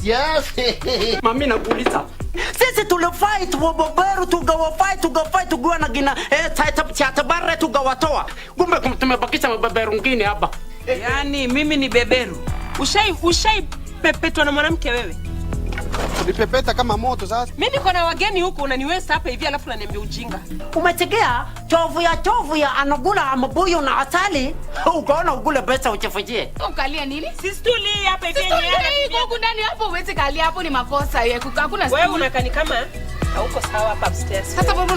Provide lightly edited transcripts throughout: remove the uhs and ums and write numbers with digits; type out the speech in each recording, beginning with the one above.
Yes. Mami nakuuliza. Sisi tulifight waboberu tugawa tugua gina tatabare tugawatoa. Kumbe tumebakisha mabeberu ngine hapa. Yaani mimi ni beberu. Ushai pepetwa na mwanamke wewe? Ulipepeta kama moto sasa. Mimi niko na wageni huko unaniweza hapa hivi alafu unaniambia ujinga. Umetegea chovu ya anagula amabuyo na asali. Ukaona ugule pesa uchefujie. Ukalia nini? Sistuli hapa hivi yenyewe. Sistuli huko ndani hapo uweze kalia hapo ni makosa. Hakuna wewe unakani kama hauko sawa hapa upstairs. Sasa baba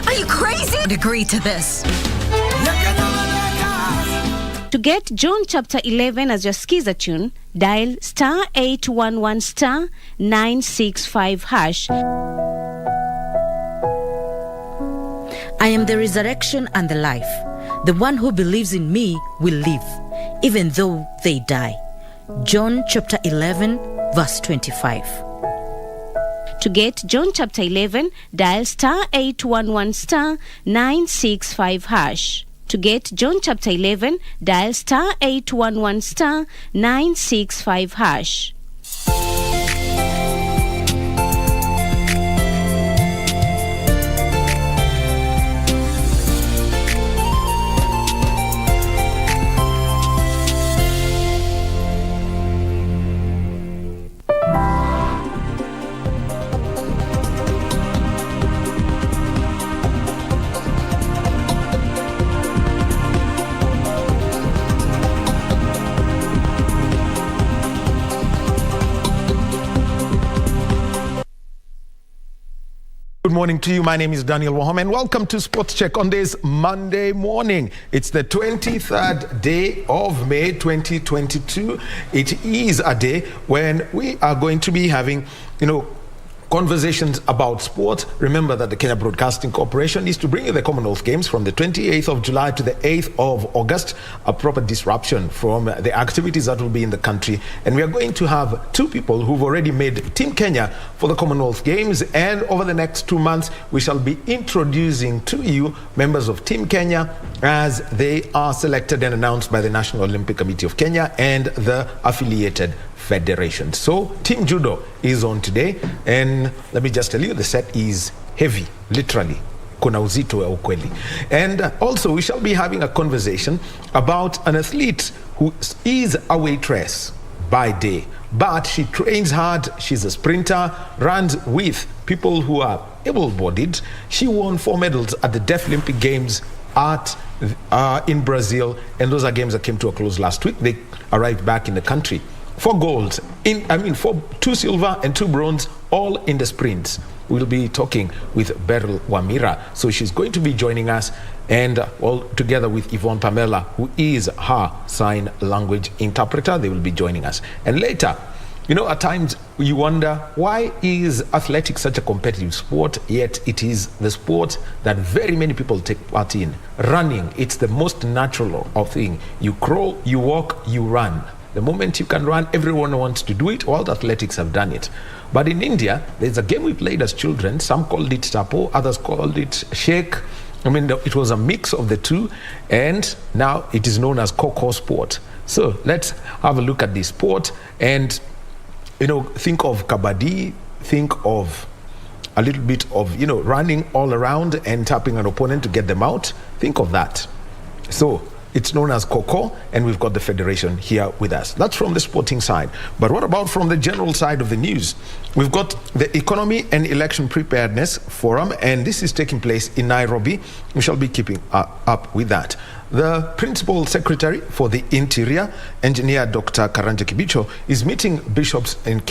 Are you crazy? Agree to this. To get John chapter 11 as your skiza tune, dial *811 *965#. I am the resurrection and the life. The one who believes in me will live, even though they die. John chapter 11, verse 25. To get John chapter 11, dial *811 *965#. To get John chapter 11, dial *811 *965#. Good morning to you. My name is Daniel Wahome and welcome to Sports Check on this Monday morning. It's the 23rd day of May 2022. It is a day when we are going to be having, conversations about sport. Remember that the Kenya Broadcasting Corporation is to bring you the Commonwealth Games from the 28th of July to the 8th of August, a proper disruption from the activities that will be in the country. And we are going to have two people who've already made Team Kenya for the Commonwealth Games. And over the next 2 months, we shall be introducing to you members of Team Kenya as they are selected and announced by the National Olympic Committee of Kenya and the affiliated federation. So Team Judo is on today, and let me just tell you, the set is heavy, literally. Kuna uzito ya ukweli. And also we shall be having a conversation about an athlete who is a waitress by day, but she trains hard. She's a sprinter, runs with people who are able-bodied. She won 4 medals at the Deaflympic Games in Brazil, and those are games that came to a close last week. They arrived back in the country. 4 golds, 2 silver and 2 bronze, all in the sprints. We'll be talking with Beryl Wamira. So she's going to be joining us, and together with Yvonne Pamela, who is her sign language interpreter, they will be joining us. And later, at times you wonder, why is athletics such a competitive sport, yet it is the sport that very many people take part in. Running, it's the most natural of things. You crawl, you walk, you run. The moment you can run, everyone wants to do it. All the athletics have done it. But in India, there's a game we played as children. Some called it tapo, others called it shake. It was a mix of the two, and now it is known as Koko sport. So let's have a look at this sport and, think of kabaddi, think of a little bit of, running all around and tapping an opponent to get them out. Think of that. So it's known as Koko, and we've got the federation here with us. That's from the sporting side. But what about from the general side of the news? We've got the Economy and Election Preparedness Forum, and this is taking place in Nairobi. We shall be keeping up with that. The Principal Secretary for the Interior, Engineer Dr. Karanja Kibicho, is meeting bishops in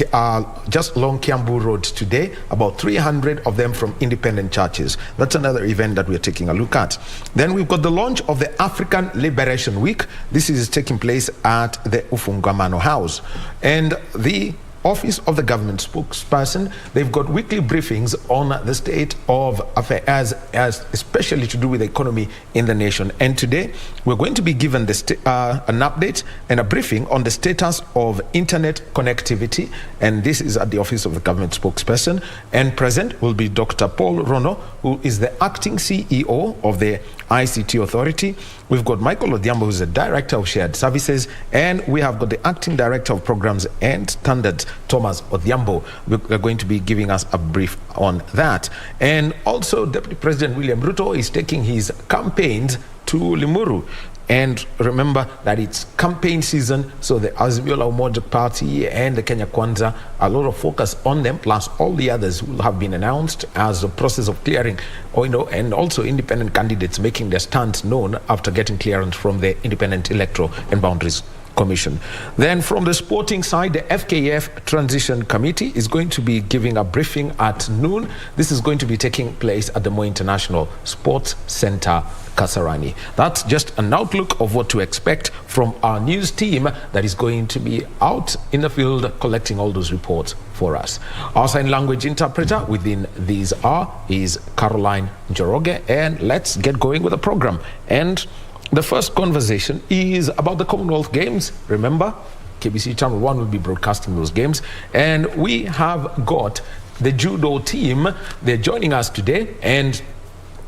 just along Kiambu Road today, about 300 of them from independent churches. That's another event that we're taking a look at. Then we've got the launch of the African Liberation Week. This is taking place at the Ufungamano House. And the Office of the Government Spokesperson. They've got weekly briefings on the state of affairs, especially to do with the economy in the nation. And today, we're going to be given an update and a briefing on the status of internet connectivity. And this is at the Office of the Government Spokesperson. And present will be Dr. Paul Rono, who is the acting CEO of the ICT Authority. We've got Michael Odhiambo, who's the Director of Shared Services, and we have got the Acting Director of Programs and Standards, Thomas Odhiambo. They're going to be giving us a brief on that. And also, Deputy President William Ruto is taking his campaigns to Limuru. And remember that it's campaign season, so the Azimio la Umoja Party and the Kenya Kwanza, a lot of focus on them, plus all the others will have been announced as a process of clearing, and also independent candidates making their stance known after getting clearance from the Independent Electoral and Boundaries Commission. Then from the sporting side, the FKF Transition Committee is going to be giving a briefing at noon. This is going to be taking place at the Moi International Sports Center, Kasarani. That's just an outlook of what to expect from our news team that is going to be out in the field collecting all those reports for us. Our sign language interpreter within these hour is Caroline Njoroge, and let's get going with the program. And the first conversation is about the Commonwealth Games. Remember, KBC Channel 1 will be broadcasting those games, and we have got the judo team. They're joining us today, and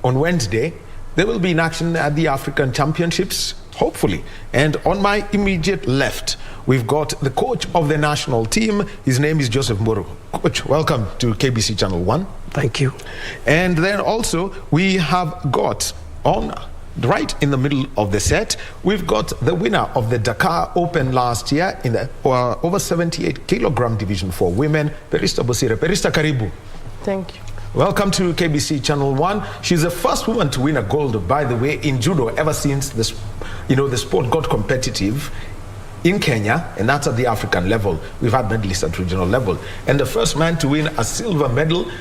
on Wednesday they will be in action at the African Championships, hopefully. And on my immediate left, we've got the coach of the national team. His name is Joseph Muru. Coach, welcome to KBC Channel 1. Thank you. And then also we have got on right in the middle of the set, we've got the winner of the Dakar Open last year in the over 78 kilogram division for women, Perista Bosire. Perista, karibu. Thank you. Welcome to KBC Channel 1. She's the first woman to win a gold, by the way, in judo ever since the sport got competitive in Kenya, and that's at the African level. We've had medalists at regional level. And the first man to win a silver medal,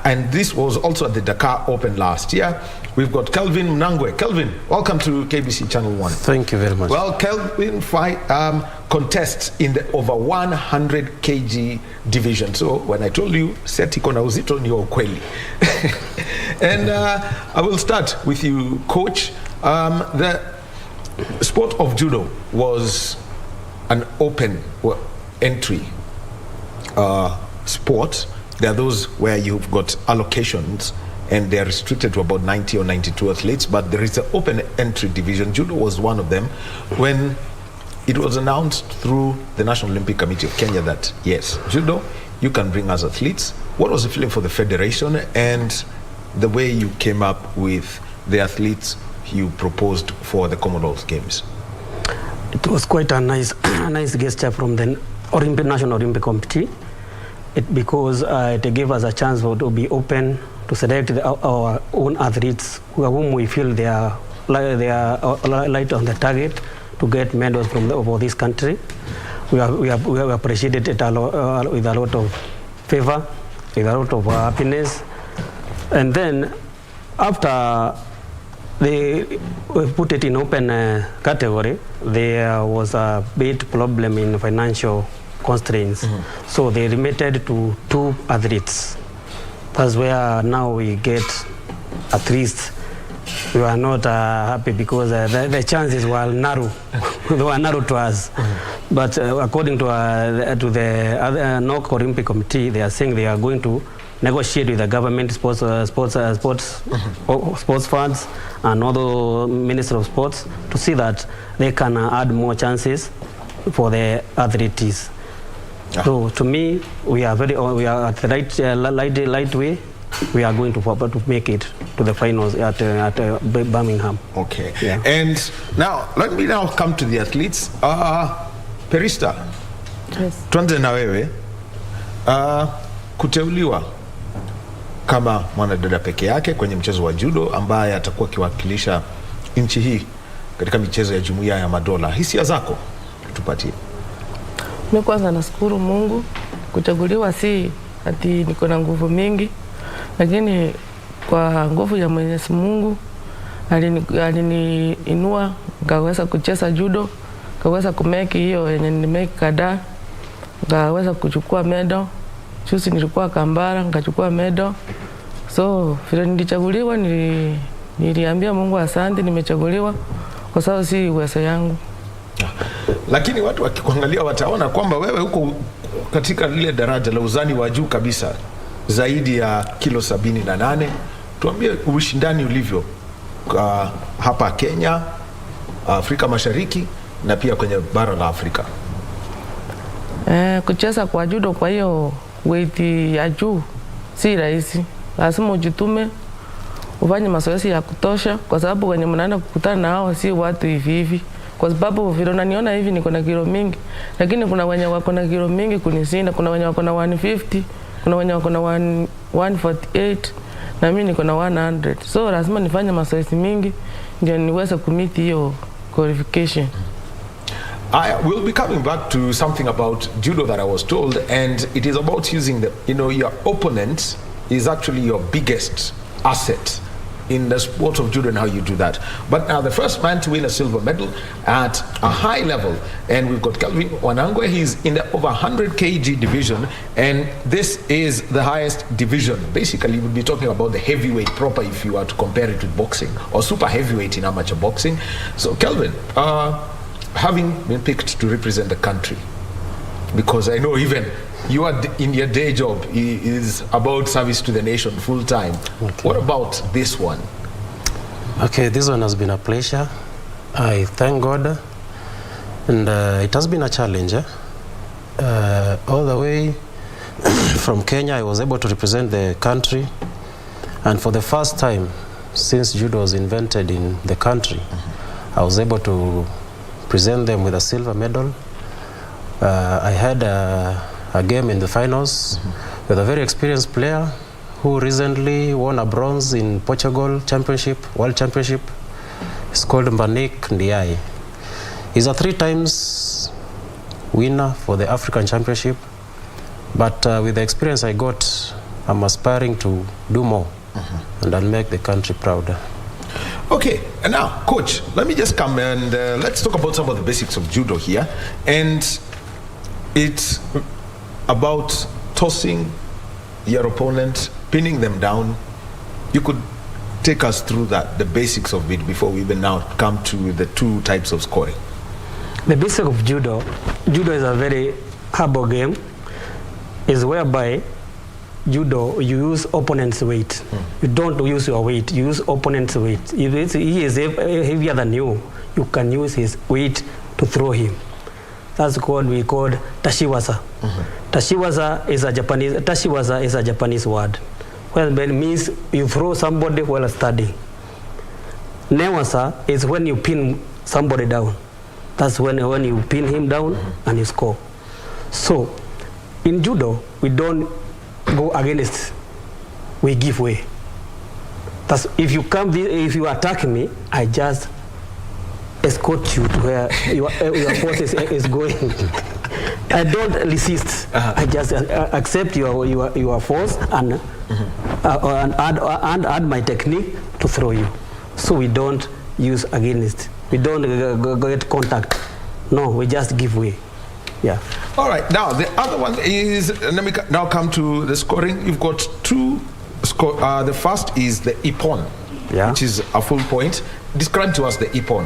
and this was also at the Dakar Open last year. We've got Kelvin Mnangwe. Kelvin, welcome to KBC Channel 1. Thank you very much. Well, Kelvin contests in the over 100 kg division. So when I told you, seti kona uzito ni ukweli. And I will start with you, Coach. The sport of judo was an open entry sport. There are those where you've got allocations and they're restricted to about 90 or 92 athletes, but there is an open entry division. Judo was one of them. When it was announced through the National Olympic Committee of Kenya that, yes, judo, you can bring us athletes, what was the feeling for the federation and the way you came up with the athletes you proposed for the Commonwealth Games? It was quite a nice gesture from the National Olympic Committee, because it gave us a chance to be open to select our own athletes whom we feel they are light on the target to get medals for this country. We appreciated it with a lot of favor, with a lot of happiness. And then after they put it in open category, there was a big problem in financial constraints. Mm-hmm. So they limited to 2 athletes. That's where now we get at least. We were not happy because the chances were narrow. They were narrow to us. Mm-hmm. But according to the other NOC Olympic Committee, they are saying they are going to negotiate with the government, sports funds, and other Minister of Sports to see that they can add more chances for the athletes. Yeah. So to me, we are at the light way. We are going to make it to the finals at Birmingham. Okay. Yeah. And now let me come to the athletes. Perista, yes. Tuanze na wewe. Kuteuliwa kama mwanadada peke yake kwenye mchezo wa judo ambaye atakuwa akiwakilisha nchi hii katika michezo ya Jumuiya ya Madola. Hisia zako tupatie. Mimi kwanza nashukuru Mungu, kuchaguliwa si ati niko na nguvu mingi, lakini kwa nguvu ya Mwenyezi Mungu aliniinua nikaweza kucheza judo, nikaweza kumeki hiyo yenye nimeki kadhaa. nikaweza kuchukua medal. Juzi nilikuwa Kambara nikachukua medal. So vile nilichaguliwa niliambia Mungu asante, nimechaguliwa kwa sababu si uwezo yangu. Lakini watu wakikuangalia wataona kwamba wewe huko katika lile daraja la uzani wa juu kabisa, zaidi ya kilo 78. Tuambie ushindani ulivyo hapa Kenya, Afrika Mashariki na pia kwenye bara la Afrika. Kucheza kwa judo kwa hiyo weight ya juu si rahisi. Lazima ujitume, ufanye mazoezi ya kutosha, kwa sababu wenye mnaenda kukutana na hao si watu hivi hivi. Kwa sababu vile unaniona hivi niko na kilo mingi, lakini kuna wenye wako na kilo mingi kunishinda. Kuna wenye wako na 150, kuna wenye wako na 148, na mimi niko na 100. So lazima nifanye mazoezi mingi ndio niweze kumit hiyo qualification. I will be coming back to something about judo that I was told, and it is about using your opponent is actually your biggest asset in the sport of judo and how you do that. But now the first man to win a silver medal at a high level, and we've got Kelvin Wanangwe. He's in the over 100 kg division, and this is the highest division. Basically, we'll be talking about the heavyweight proper if you are to compare it with boxing, or super heavyweight in amateur boxing. So Kelvin, having been picked to represent the country, because I know even you are in your day job is about service to the nation full time. Okay. What about this one? Okay, this one has been a pleasure. I thank God, and it has been a challenge. All the way from Kenya, I was able to represent the country, and for the first time since judo was invented in the country, I was able to present them with a silver medal. I had a game in the finals with a very experienced player who recently won a bronze in Portugal championship, world championship. It's called Mbanik Ndiaye. He's a 3 times winner for the African championship, but with the experience I got, I'm aspiring to do more and I'll make the country prouder. Okay, and now, Coach, let me just come and let's talk about some of the basics of judo here. And it's about tossing your opponent, pinning them down. You could take us through that, the basics of it, before we even now come to the 2 types of scoring. The basic of judo is a very humble game, is whereby judo, you use opponent's weight. You don't use your weight, you use opponent's weight. If he is heavier than you, you can use his weight to throw him. That's what we call tashiwaza. Tashiwaza is a Japanese word. Well, it means you throw somebody while standing. Newaza is when you pin somebody down. That's when you pin him down and you score. So, in judo, we don't go against, we give way. That's, if you attack me, I just escort you to where your force is going. I don't resist. I just accept your force and add my technique to throw you. So we don't use against. We don't get contact. No, we just give way. Yeah. All right. Now the other one is, let me now come to the scoring. You've got 2 score. The first is the ippon, which is a full point. Describe to us the ippon.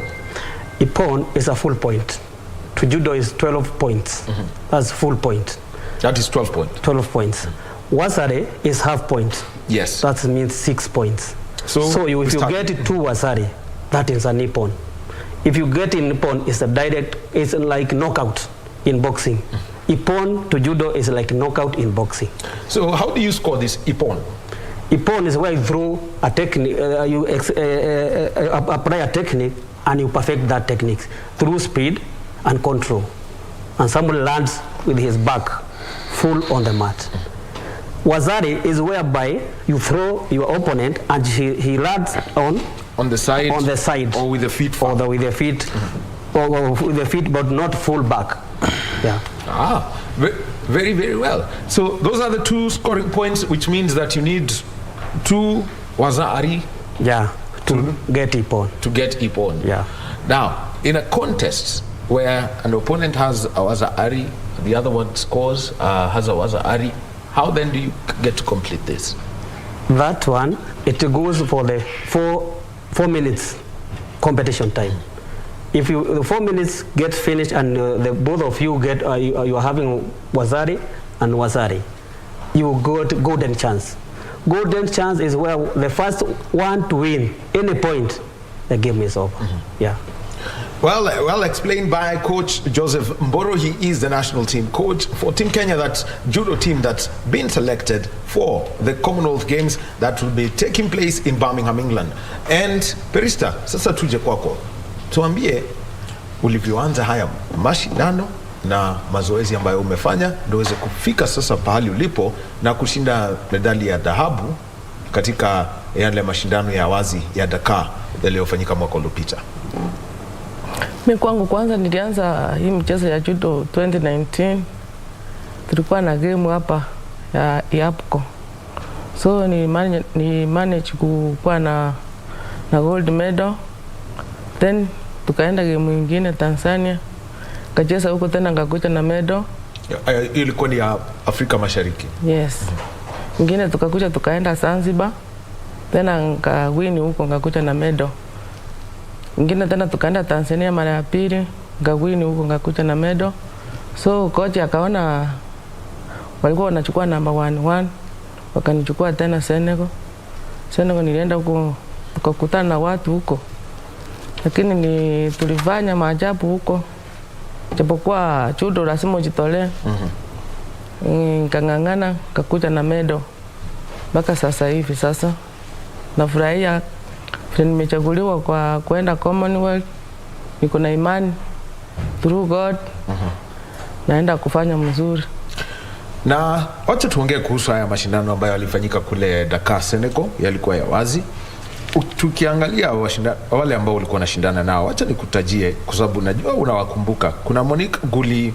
Ippon is a full point. To judo is 12 points. That's full point. That is 12 points. 12 points. Wasari is half point. Yes. That means 6 points. So if you get 2 wasari, that is an ippon. If you get in ippon, it's a direct. It's like knockout in boxing. Ippon to judo is like knockout in boxing. So how do you score this ippon? Ippon is where you throw a technique, you apply a technique and you perfect that technique through speed and control. And somebody lands with his back full on the mat. Wasari is whereby you throw your opponent and he lands on the side, or with the feet forward. Or with the feet, or with the feet, but not full back. Yeah. Very, very well. So those are the 2 scoring points, which means that you need 2 wasari. Yeah. To get ippon. To get ippon. Yeah. Now, in a contest where an opponent has a wasari, the other one scores, Hazawaza Ari. How then do you get to complete this? That one, it goes for the 4 minutes competition time. If the 4 minutes get finished and the both of you get you are having Wazari and Wazari, you got golden chance. Golden chance is where the first one to win any point, the game is over. Yeah. Well explained by Coach Joseph Mboro. He is the national team coach for Team Kenya, that judo team that's been selected for the Commonwealth Games that will be taking place in Birmingham, England. And Perista, sasa tuje kwako. Tuambie ulivyoanza haya mashindano na mazoezi ambayo umefanya ndio uweze kufika sasa pahali ulipo na kushinda medali ya dhahabu katika yale mashindano ya wazi ya Dakar yaliyofanyika mwaka uliopita. Mimi kwangu kwanza nilianza hii mchezo ya judo 2019. Tulikuwa na game hapa ya Yapko. So ni manage kuwa na gold medal. Then tukaenda game nyingine Tanzania. Kacheza huko tena ngakuja na medal. Ilikuwa ni ya Afrika Mashariki. Yes. Nyingine tukakuja tukaenda Zanzibar. Tena ngawini huko ngakuja na medal. Nyingine tena tukaenda Tanzania mara ya pili, ngawini huko ngakuja na medal. So coach akaona walikuwa wanachukua number 1, wakanichukua tena Senegal. Nilienda huko tukakutana na watu huko. Lakini tulifanya maajabu huko. Japokuwa judo lazima ujitolee. Kangangana kakuja na medal. Mpaka sasa hivi sasa nafurahia nimechaguliwa kwa kwenda Commonwealth. Niko na imani through God. Naenda kufanya mzuri. Na wacha tuongee kuhusu haya mashindano ambayo yalifanyika kule Dakar, Senegal, yalikuwa ya wazi. Tukiangalia wale ambao walikuwa wanashindana nao, wacha nikutajie kwa sababu najua unawakumbuka. Kuna Monique Guli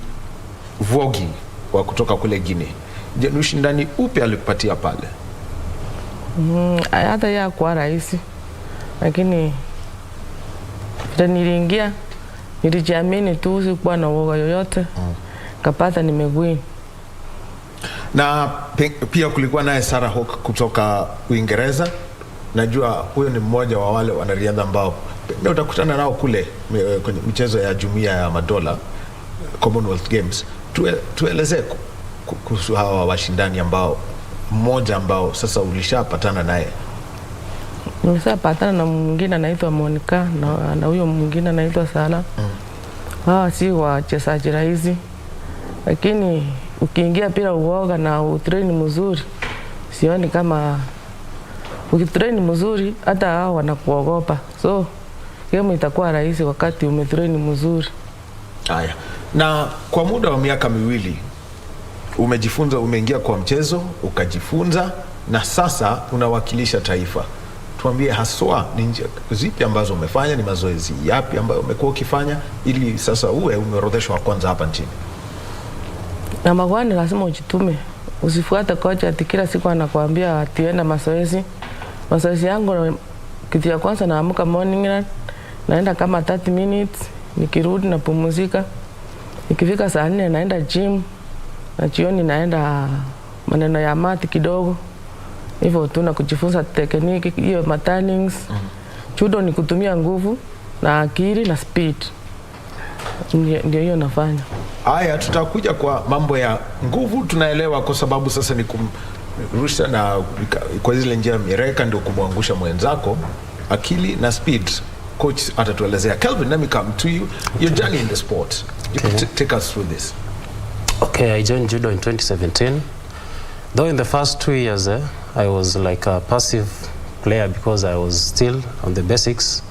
Vogi wa kutoka kule Guinea. Je, ni ushindani upi alikupatia pale? Hata ya kwa rahisi. Lakini niliingia, nilijiamini tu, sikuwa na woga yoyote. Kapata nimewin. Na pia kulikuwa naye Sarah Hawk kutoka Uingereza. Najua huyo ni mmoja wa wale wanariadha ambao ndio utakutana nao kule kwenye michezo ya Jumuiya ya Madola, Commonwealth Games. Tueleze kuhusu hawa washindani ambao mmoja ambao sasa ulishapatana naye. Nimeshapatana na mwingine anaitwa Monica na huyo mwingine anaitwa Sala. Hawa si wachezaji rahisi. Lakini ukiingia bila uoga na utrain mzuri, sioni kama ukitrain mzuri hata hao wanakuogopa. So game itakuwa rahisi wakati umetrain mzuri. Haya. Na kwa muda wa miaka 2 umejifunza, umeingia kwa mchezo, ukajifunza na sasa unawakilisha taifa. Tuambie haswa ni njia zipi ambazo umefanya, ni mazoezi yapi ambayo umekuwa ukifanya ili sasa uwe umeorodheshwa wa kwanza hapa nchini? Na magwani lazima ujitume. Usifuate kocha ati kila siku anakuambia atienda mazoezi. Mazoezi yangu kitu ya kwanza naamka morning run, naenda kama 30 minutes, nikirudi na pumzika. Nikifika saa 4 naenda gym, na jioni naenda maneno ya mati kidogo. Hivyo tuna kujifunza tekniki hiyo maturnings. Judo ni kutumia nguvu na akili na speed. Ndio hiyo nafanya. Haya, tutakuja kwa mambo ya nguvu, tunaelewa kwa sababu sasa ni kurusha na kwa zile njia mireka ndio kumwangusha mwenzako. Akili na speed coach atatuelezea. Kelvin, let me come to you. Your journey in the sport. You can take us through this. Okay, I joined judo in 2017. Though in the first 2 years I was like a passive player because I was still on the basics.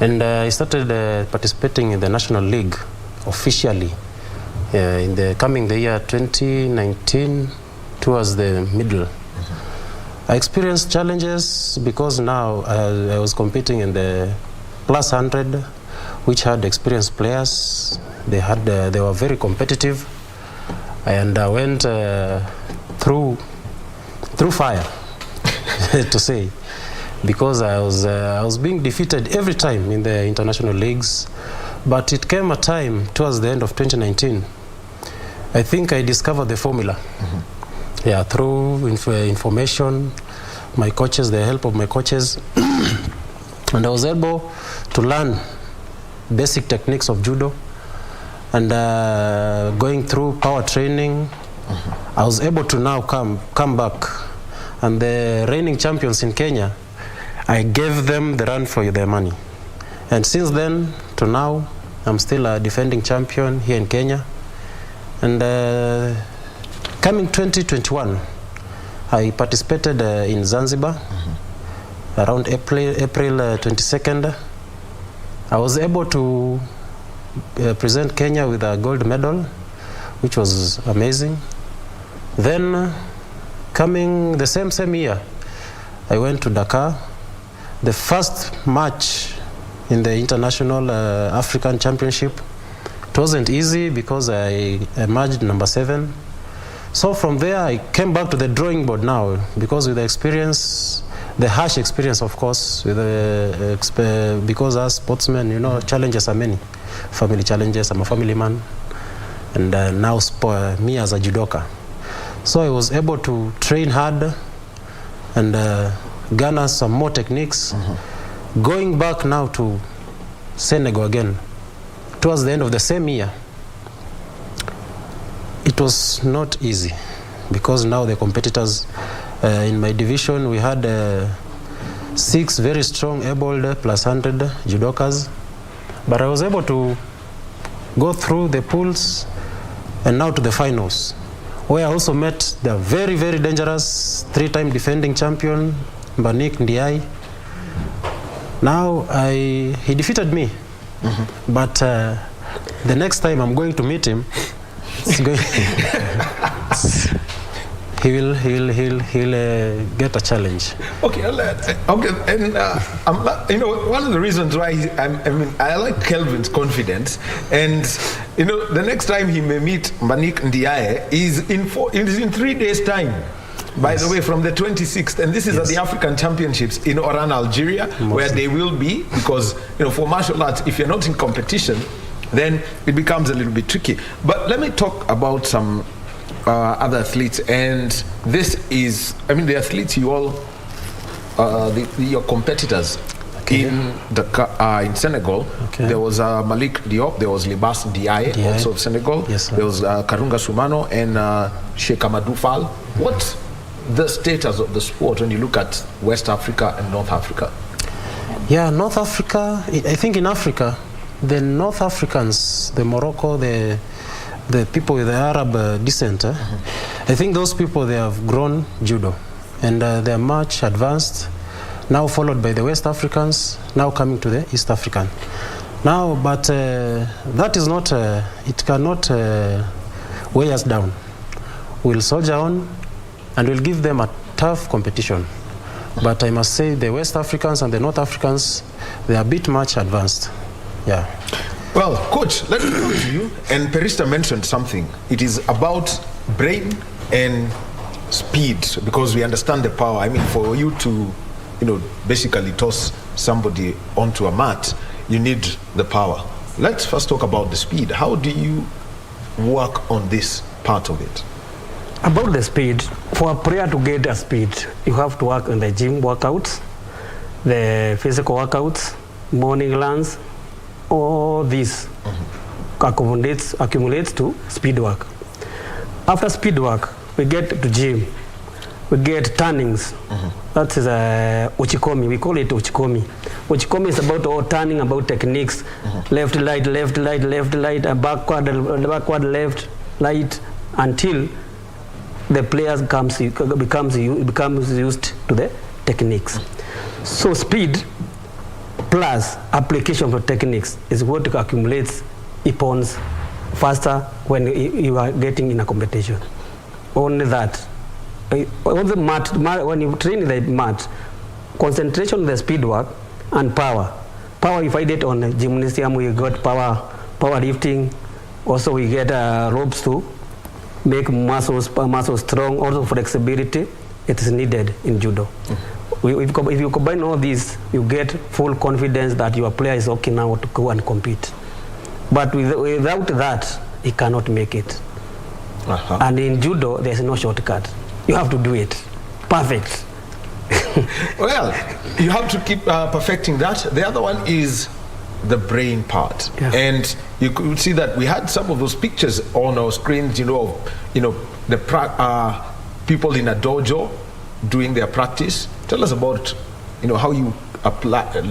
And I started participating in the National League officially in the year 2019 towards the middle. I experienced challenges because now I was competing in the plus 100, which had experienced players. They were very competitive, and I went through fire to say, because I was being defeated every time in the international leagues. But it came a time towards the end of 2019 I think I discovered the formula. Yeah, through information, my coaches, the help of my coaches, and I was able to learn basic techniques of judo, and going through power training, I was able to now come back, and the reigning champions in Kenya, I gave them the run for their money, and since then to now, I'm still a defending champion here in Kenya, and coming 2021, I participated in Zanzibar around April 22nd. I was able to present Kenya with a gold medal, which was amazing. Then, coming the same year, I went to Dakar. The first match in the International African Championship. It wasn't easy because I emerged number 7. So from there, I came back to the drawing board now, because with the experience, the harsh experience, of course, with because as sportsmen, you know, challenges are many. Family challenges, I'm a family man, and now me as a judoka. So I was able to train hard and garner some more techniques. Going back now to Senegal again, towards the end of the same year, it was not easy, because now the competitors in my division, we had 6 very strong able plus 100 judokas, but I was able to go through the pools and now to the finals, where I also met the very, very dangerous 3-time defending champion Mbanik Ndiaye. Now he defeated me, but the next time I'm going to meet him, he'll get a challenge. Okay, and you know, one of the reasons why I like Kelvin's confidence, and you know, the next time he may meet Mbanik Ndiaye is in 3 days' time. By the way, from the 26th, and this is at the African Championships in Oran, Algeria, where they will be, because you know, for martial arts, if you're not in competition, then it becomes a little bit tricky. But let me talk about some other athletes, and this is, I mean, the athletes you all, your competitors in in Senegal. There was Malik Diop, there was Libas Ndiaye, also of Senegal. There was Karunga Sumano and Sheikh Amadou Fall. What's the status of the sport when you look at West Africa and North Africa? Yeah, North Africa, I think in Africa, the North Africans, the Morocco, the people with the Arab descent, I think those people, they have grown judo, and they are much advanced, now followed by the West Africans, now coming to the East African. Now, but that is not, it cannot weigh us down. We'll soldier on, and we'll give them a tough competition. But I must say the West Africans and the North Africans, they are a bit much advanced. Yeah. Well, Coach, let me come to you. And Perista mentioned something. It is about brain and speed, because we understand the power. I mean, for you to, you know, basically toss somebody onto a mat, you need the power. Let's first talk about the speed. How do you work on this part of it? About the speed, for a player to get a speed, you have to work on the gym workouts, the physical workouts, morning runs. All this accumulates to speed work. After speed work, we get to gym. We get turnings. That is uchikomi. We call it uchikomi. Uchikomi is about all turning, about techniques. Left, right, left, right, left, right, backward, left, right, until the player becomes used to the techniques. So speed plus application of techniques is what accumulates ipons faster when you are getting in a competition. Only that. On the mat, when you train the mat, concentration on the speed work and power. Power, you find it on the gymnasium, we got power lifting. Also we get ropes to make muscles strong. Also flexibility, it is needed in judo. If you combine all these, you get full confidence that your player is okay now to go and compete. But without that, he cannot make it. And in judo, there's no shortcut. You have to do it perfect. Well, you have to keep perfecting that. The other one is the brain part. Yeah. And you could see that we had some of those pictures on our screens, of, the people in a dojo doing their practice. Tell us about, how you apply,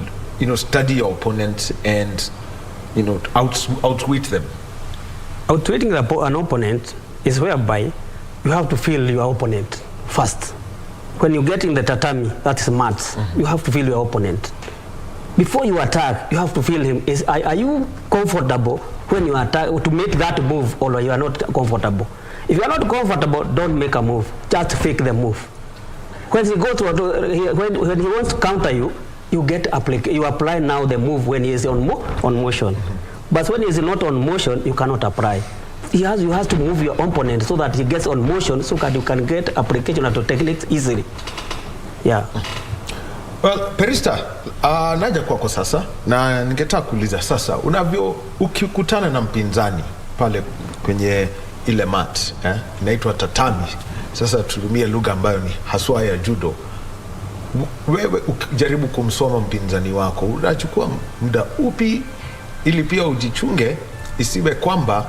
study your opponent and, outwit them. Outwitting an opponent is whereby you have to feel your opponent first. When you get in the tatami, that is mats, you have to feel your opponent. Before you attack, you have to feel him. Are you comfortable when you attack to make that move, or you are not comfortable? If you are not comfortable, don't make a move. Just fake the move. When he goes when he wants to counter you, you apply now the move when he is on motion. But when he is not on motion, you cannot apply. You have to move your opponent so that he gets on motion, so that you can get application of the techniques easily. Yeah. Well, Perista, naja kwako sasa, na ningetaka kuuliza sasa, ukikutana na mpinzani pale kwenye ile mat, inaitwa tatami. Sasa tutumie lugha ambayo ni haswa ya judo. Wewe ukijaribu kumsoma mpinzani wako, unachukua muda upi ili pia ujichunge isiwe kwamba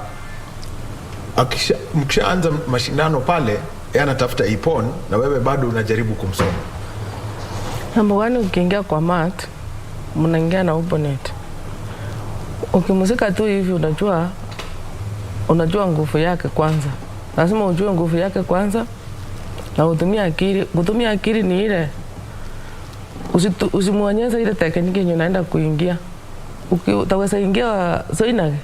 mkishaanza mashindano pale anatafuta ipon na wewe bado unajaribu kumsoma? Number one, ukiingia kwa mat, mnaingia na opponent. Ukimuzika tu hivi unajua nguvu yake kwanza. Lazima ujue nguvu yake kwanza na utumie akili. Kutumia akili ni ile usimuonyesha ile tekniki yenye unaenda kuingia. Utaweza ingia soinage,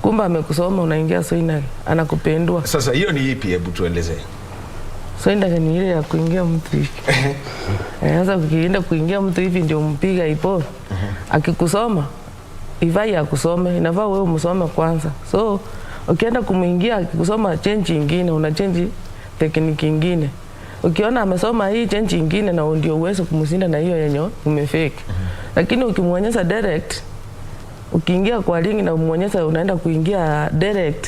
kumbe amekusoma, unaingia soinage, anakupendua. Sasa hiyo ni ipi, hebu tuelezee? Soinage ni ile ya kuingia mtu hivi. Sasa ukienda kuingia mtu hivi ndio mpiga ipo. Akikusoma, ifai akusome, inafaa wewe umsome kwanza. So ukienda kumuingia akikusoma change nyingine, una change tekniki nyingine. Ukiona amesoma hii change nyingine na ndio uweze kumshinda na hiyo yenye umefake. Lakini ukimuonyesha direct, ukiingia kwa ringi na umuonyesha unaenda kuingia direct,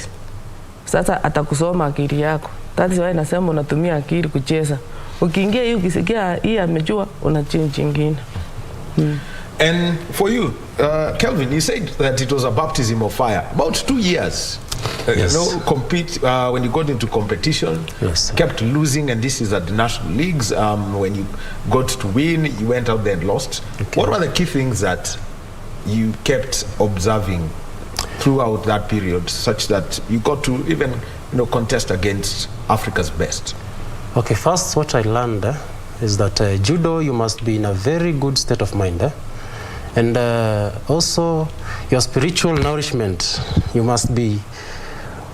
sasa atakusoma akili yako. That is why nasema unatumia akili kucheza. Ukiingia hii ukisikia hii amejua, una change nyingine. And for you, Kelvin, you said that it was a baptism of fire. About 2 years. Yes. When you got into competition, yes, kept losing, and this is at the national leagues. When you got to win, you went out there and lost. Okay. What were the key things that you kept observing throughout that period, such that you got to even contest against Africa's best? Okay, first what I learned is that judo, you must be in a very good state of mind. And also your spiritual nourishment, you must be,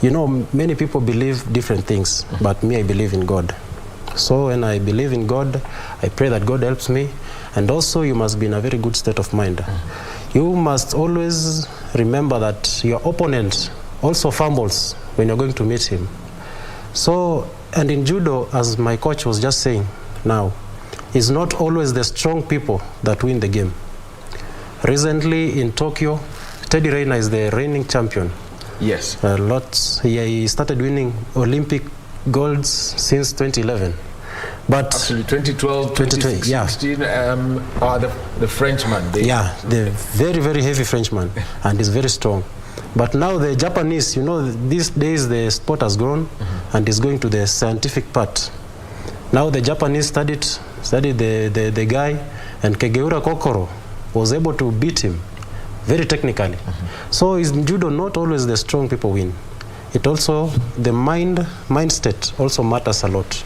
many people believe different things, but me, I believe in God. So when I believe in God, I pray that God helps me. And also you must be in a very good state of mind. You must always remember that your opponent also fumbles when you're going to meet him. So, and in judo, as my coach was just saying now, it's not always the strong people that win the game. Recently in Tokyo, Teddy Rayner is the reigning champion. Yes. He started winning Olympic golds since 2011. But actually 2012, 2016, the Frenchman. The very, very heavy Frenchman, and he's very strong. But now the Japanese, these days the sport has grown and is going to the scientific part. Now the Japanese studied the guy, and Kageura Kokoro was able to beat him very technically. So in judo, not always the strong people win. It also, the mindset also matters a lot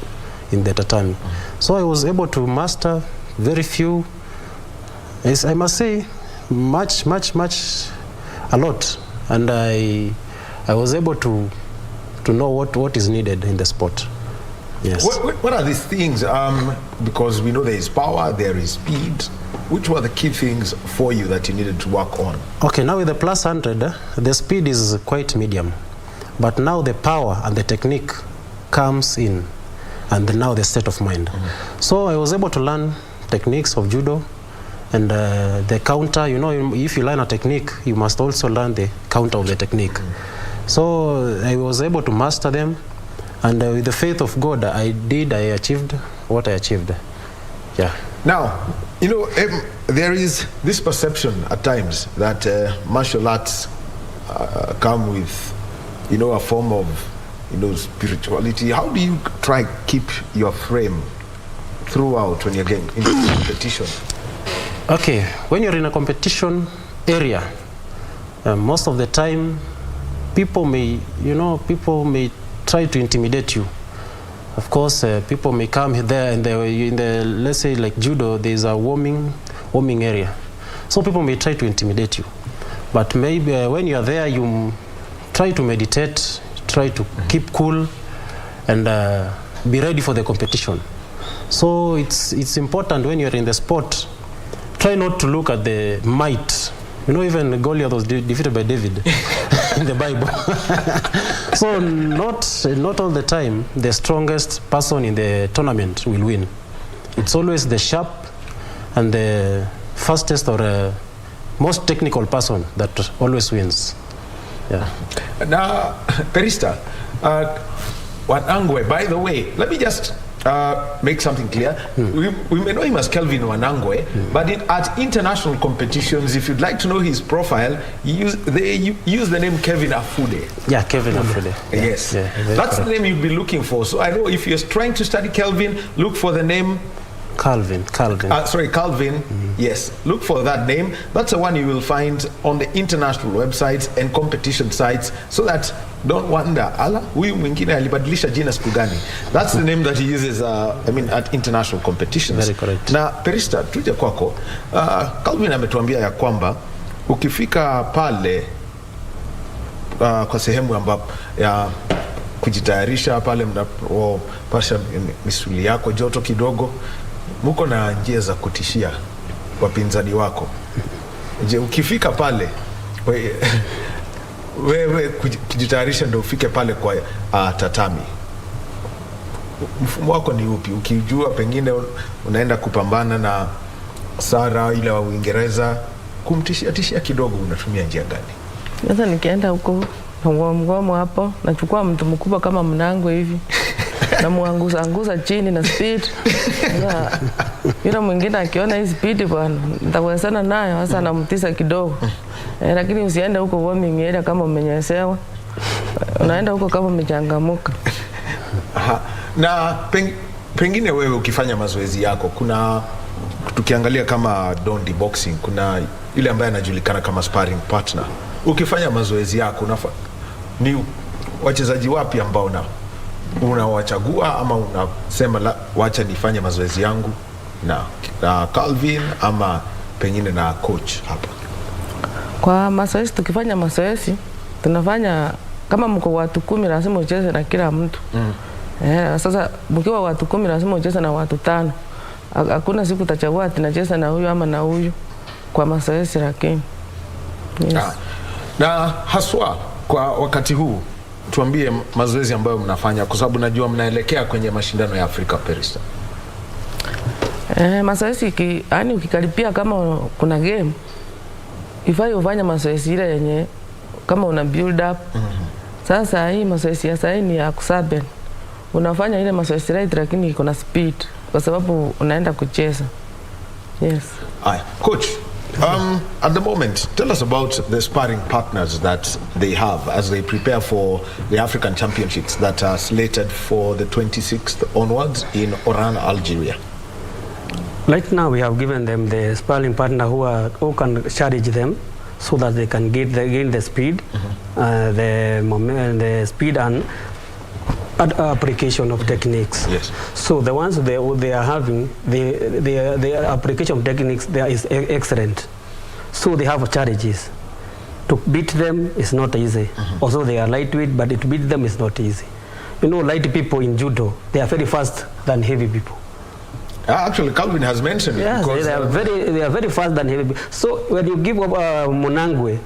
in the tatami. So I was able to master very few, I must say, much, a lot. And I was able to know what is needed in the sport. Yes. What are these things? Because we know there is power, there is speed. Which were the key things for you that you needed to work on? Okay, now with the plus 100, the speed is quite medium. But now the power and the technique comes in, and now the state of mind. So I was able to learn techniques of judo, and the counter, if you learn a technique, you must also learn the counter of the technique. So I was able to master them, And with the faith of God, I achieved what I achieved. Yeah. Now, you know, there is this perception at times that martial arts come with, you know, a form of, you know, spirituality. How do you try keep your frame throughout when you're getting into competition? Okay, when you're in a competition area, most of the time, people may try to intimidate you. Of course, people may come there and in the, let's say like judo, there's a warming area. So people may try to intimidate you. But maybe when you are there, you try to meditate, try to keep cool, and be ready for the competition. So it's important when you're in the sport, try not to look at the might. You know, even Goliath was defeated by David in the Bible. So not all the time the strongest person in the tournament will win. It's always the sharp and the fastest or most technical person that always wins. Yeah. Now, Perista, Wanangwe, by the way, let me just make something clear. We may know him as Kelvin Wanangwe, but at international competitions, if you'd like to know his profile, they use the name Kevin Afude. Yeah, Kevin Afude. Yes. Yeah, that's the name you'd be looking for. So I know if you're trying to study Kelvin, look for the name Calvin. Calvin. Yes, look for that name. That's the one you will find on the international websites and competition sites, so that don't wonder, ala, huyu mwingine alibadilisha jina siku gani. That's the name that he uses at international competitions. Very correct. Na Perista, tuje kwako. Calvin ametuambia ya kwamba ukifika pale kwa sehemu ambapo ya kujitayarisha pale mnapopasha misuli yako joto kidogo, muko na njia za kutishia wapinzani wako. Je, ukifika pale wewe kujitayarisha ndio ufike pale kwa tatami, mfumo wako ni upi? Ukijua pengine unaenda kupambana na Sara ile wa Uingereza, kumtishia kidogo, unatumia njia gani? Sasa nikienda huko na mgomo hapo, nachukua mtu mkubwa kama Mnangwe hivi na muanguza chini na speed. Yule mwingine akiona hii speed bwana, nitawezana nayo, sasa namtisa kidogo. Lakini usiende huko warming area kama umenyesewa. Unaenda huko kama umechangamuka. Na pengine wewe ukifanya mazoezi yako, kuna tukiangalia kama Dondi boxing, kuna yule ambaye anajulikana kama sparring partner. Ukifanya mazoezi yako, ni wachezaji wapi ambao unawachagua ama unasema wacha nifanye mazoezi yangu na Calvin ama pengine na coach hapa? Kwa mazoezi, tukifanya mazoezi tunafanya kama mko watu 10 lazima ucheze na kila mtu. Sasa mkiwa watu 10 lazima ucheze na watu 5. Hakuna siku utachagua ati nacheza na huyu ama na huyu kwa mazoezi. Lakini yes. Na haswa kwa wakati huu tuambie mazoezi ambayo mnafanya, kwa sababu najua mnaelekea kwenye mashindano ya Afrika, Perista. Mazoezi yani ukikaribia kama kuna game, ifai ufanye mazoezi ile yenye kama una build up. Sasa hii mazoezi ya sasa ni ya kusaben. Unafanya ile mazoezi right lakini iko na speed kwa sababu unaenda kucheza. Yes. Coach, at the moment, tell us about the sparring partners that they have as they prepare for the African Championships that are slated for the 26th onwards in Oran, Algeria. Right now we have given them the sparring partner who can charge them so that they can gain the speed, the speed and application of techniques. Yes. So the ones they are having, the application of techniques there is excellent. So they have challenges. To beat them is not easy. Also they are lightweight, but to beat them is not easy. You know, light people in judo, they are very fast than heavy people. Actually, Calvin has mentioned it. Yes, they are very fast than heavy people. So when you give up Munangwe,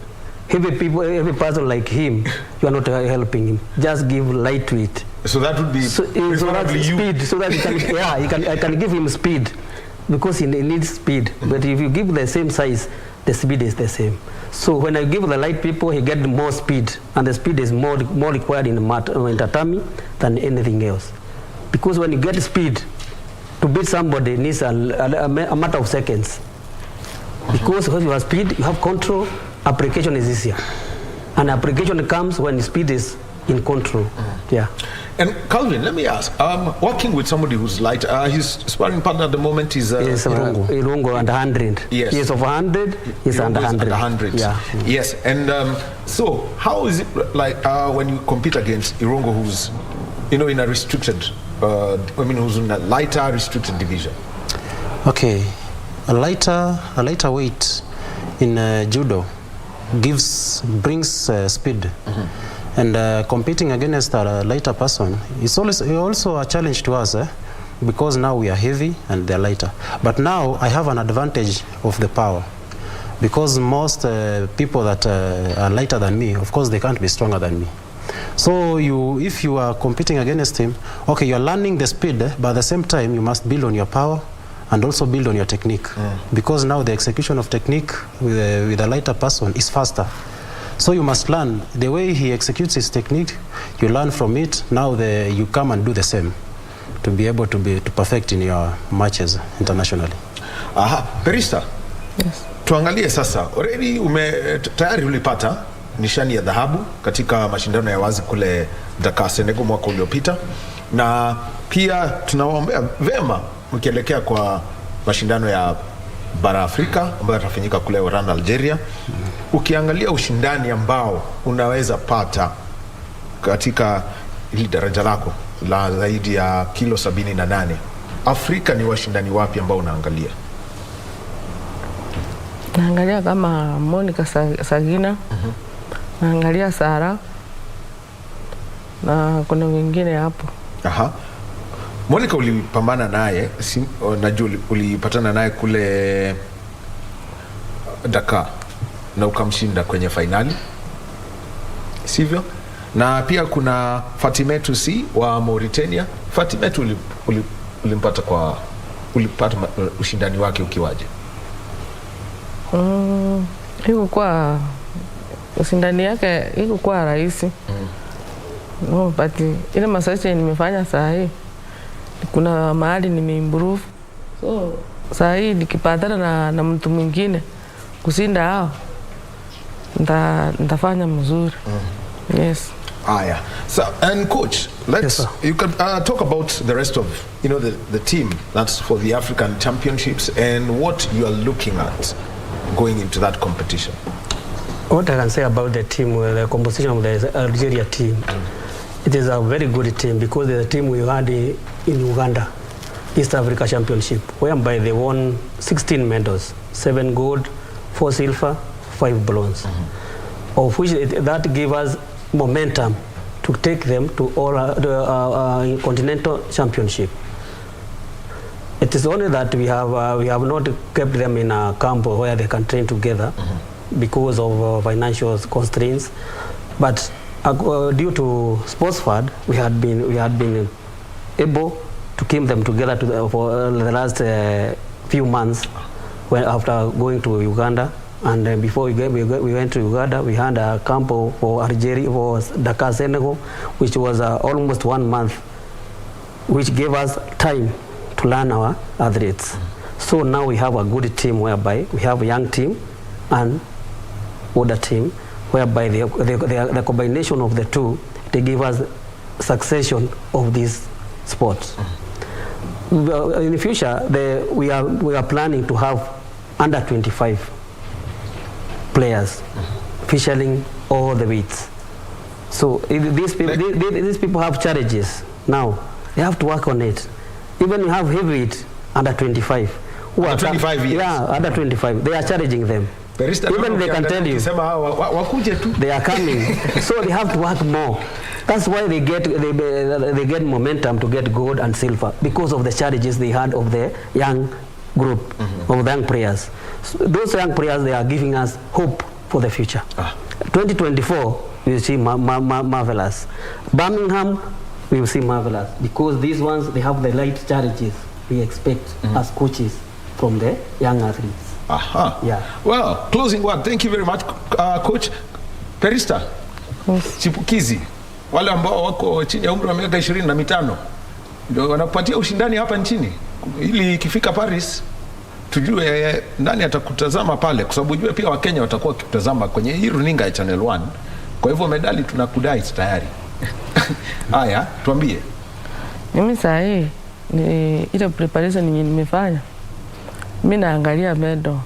heavy person like him, you are not helping him. Just give lightweight. So that would be speed, so that I can give him speed because he needs speed. But if you give the same size, the speed is the same. So when I give the light people, he get more speed, and the speed is more required in tatami than anything else. Because when you get speed, to beat somebody needs a matter of seconds. Because when you have speed, you have control, application is easier. And application comes when speed is in control. Yeah. And Calvin, let me ask, working with somebody who's light, his sparring partner at the moment is Irungo. Irungo under 100. Yes. He is over 100, he's under 100. Yeah. Yes, and so how is it like when you compete against Irungo, who's, in a restricted, who's in a lighter restricted division? Okay, a lighter weight in judo brings speed. And competing against a lighter person is also a challenge to us, because now we are heavy and they're lighter. But now I have an advantage of the power, because most people that are lighter than me, of course, they can't be stronger than me. So if you are competing against him, okay, you're learning the speed, but at the same time, you must build on your power and also build on your technique, because now the execution of technique with a lighter person is faster. So you must learn the way he executes his technique. You learn from it. Now you come and do the same to be able to perfect in your matches internationally. Perista. Yes. Tuangalie sasa. Already tayari ulipata nishani ya dhahabu katika mashindano ya wazi kule Dakar, Senegal mwaka uliopita, na pia tunawaombea vema ukielekea kwa mashindano ya bara Afrika ambayo yatafanyika kule Rwanda, Algeria. Ukiangalia ushindani ambao unaweza pata katika hili daraja lako la zaidi ya kilo 78, Afrika ni washindani wapi ambao unaangalia? Naangalia kama Monica Sagina, naangalia Sara, na kuna wengine hapo. Monica ulipambana naye, najua ulipatana naye kule Dakar na ukamshinda kwenye finali, sivyo? Na pia kuna Fatimetu C wa Mauritania. Fatimetu ulipata ushindani wake ukiwaje? Ilikuwa ushindani yake ilikuwa rahisi. No, but ile masoezi nimefanya saa hii kuna mahali nimeimprove. So saa hii nikipatana na mtu mwingine kushinda hao, nitafanya mzuri. Yes. Yeah. So, and coach, you can talk about the rest of the team that's for the African Championships and what you are looking at going into that competition. What I can say about the team, the composition of the Algeria team, it is a very good team, because the team we had in Uganda, East Africa Championship, whereby they won 16 medals, 7 gold, 4 silver, 5 bronze, of which that gave us momentum to take them to all the continental championship. It is only that we have not kept them in a camp where they can train together because of financial constraints, but due to sports fund, we had been able to keep them together for the last few months after going to Uganda. And before we went to Uganda, we had a camp for Algeria, for Dakar, Senegal, which was almost 1 month, which gave us time to learn our athletes. So now we have a good team, whereby we have a young team and older team, whereby the combination of the two, they give us succession of these sports. In the future, we are planning to have under 25 players featuring all the weights. So these people have challenges now. They have to work on it. Even you have heavyweight under 25. Under 25 years? Yeah, under 25. They are challenging them. Even they can tell you they are coming. So they have to work more. That's why they get momentum to get gold and silver, because of the challenges they had of the young group, of the young players. So those young players, they are giving us hope for the future. 2024, we will see marvelous. Birmingham, we will see marvelous, because these ones, they have the light challenges we expect as coaches from the young athletes. Aha. Yeah. Well, closing word. Thank you very much, Coach. Perista, chipukizi, wale ambao wako chini ya umri wa miaka 25 ndio wanapatia ushindani hapa nchini, ili ikifika Paris tujue nani atakutazama pale, kwa sababu jua pia Wakenya watakuwa wakitazama kwenye hii runinga ya Channel 1. Kwa hivyo medali tunakudai tayari. Haya, tuambie. Mimi saa hii ni ile preparation nimefanya. Mimi naangalia medal.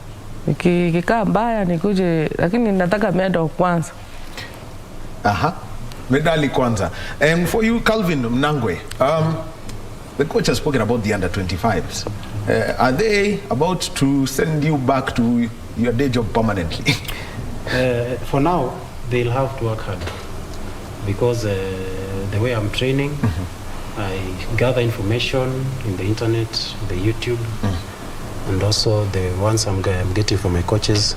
Nikikaa mbaya nikuje, lakini nataka medal kwanza. Aha. Medali kwanza. And for you, Calvin Mnangwe, the coach has spoken about the under-25s. Are they about to send you back to your day job permanently? For now, they'll have to work hard because the way I'm training, I gather information in the internet, the YouTube, and also the ones I'm getting from my coaches.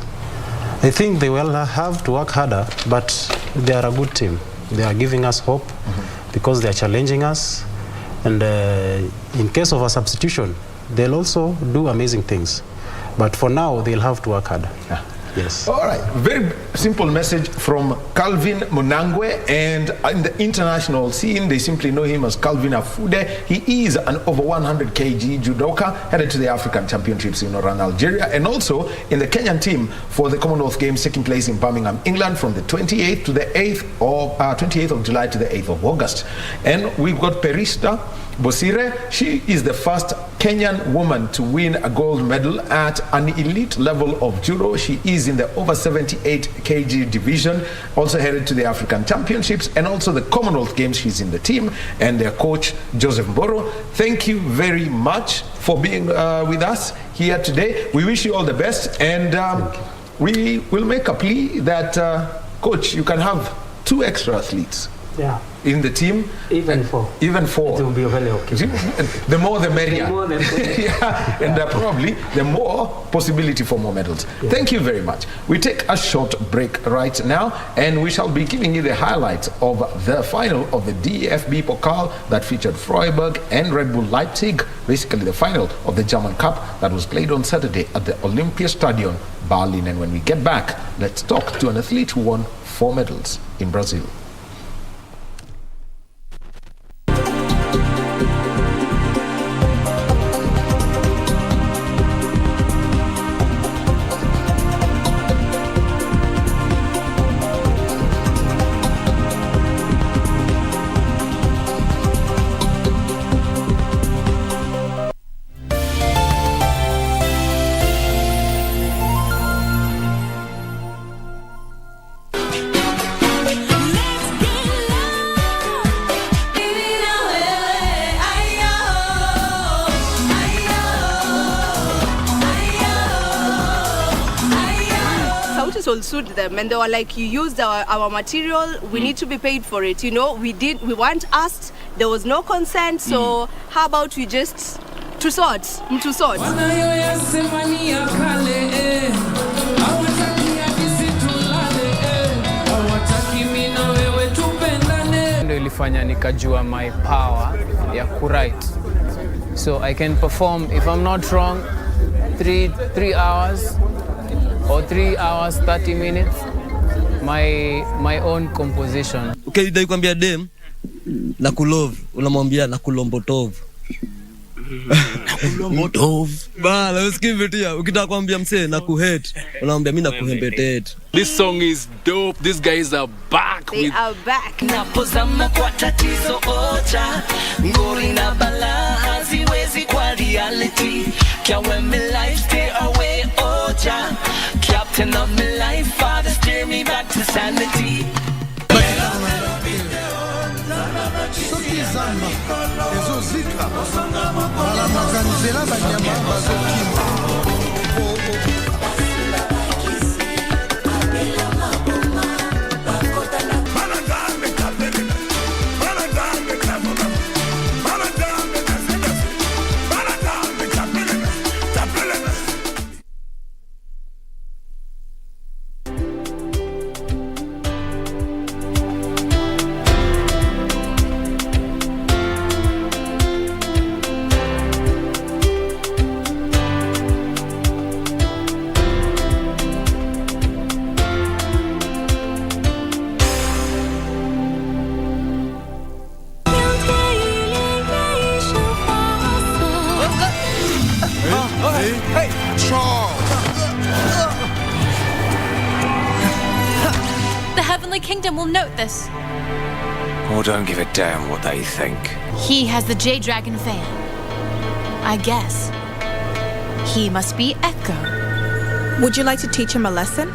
I think they will have to work harder, but they are a good team. They are giving us hope because they are challenging us. And in case of a substitution, they'll also do amazing things. But for now, they'll have to work harder. Yeah. Yes. All right. Very simple message from Calvin Mnangwe. And in the international scene, they simply know him as Calvin Afude. He is an over 100 kg judoka headed to the African Championships in Oran, Algeria, and also in the Kenyan team for the Commonwealth Games taking place in Birmingham, England from the 28th to the 28th of July to the 8th of August. And we've got Perista Bosire. She is the first Kenyan woman to win a gold medal at an elite level of judo. She is in the over 78 kg division, also headed to the African Championships and also the Commonwealth Games. She's in the team, and their coach Joseph Mboro. Thank you very much for being with us here today. We wish you all the best, and we will make a plea that coach, you can have 2 extra athletes. Yeah. In the team, even 4. Even 4. It will be very okay. The more the merrier. The more the merrier. Yeah, and probably the more possibility for more medals. Yeah. Thank you very much. We take a short break right now, and we shall be giving you the highlights of the final of the DFB Pokal that featured Freiburg and Red Bull Leipzig. Basically, the final of the German Cup that was played on Saturday at the Olympian Stadion, Berlin. And when we get back, let's talk to an athlete who won 4 medals in Brazil. Sued them, and they were like, you used our material, we need to be paid for it, you know. We weren't asked, there was no consent, so how about we just to sort. Ndio ilifanya nikajua my power ya kuwrite, so I can perform, if I'm not wrong, 3 hours or 3 hours 30 minutes my own composition. Okay, dai kwambia dem na kulove, unamwambia na kulombotov. Kulombotov. Bala usikivitia, ukitaka kwambia msee na kuhate, unamwambia mimi na kuhembetete. This song is dope. These guys are back. They are back. Napozama kwa tatizo ocha, ngori na bala haziwezi kwa reality. Kya when me life stay away ocha, captain of my life, father steer me back to sanity. family kingdom will note this. Oh, don't give a damn what they think. He has the Jade Dragon fan. I guess. He must be Echo. Would you like to teach him a lesson?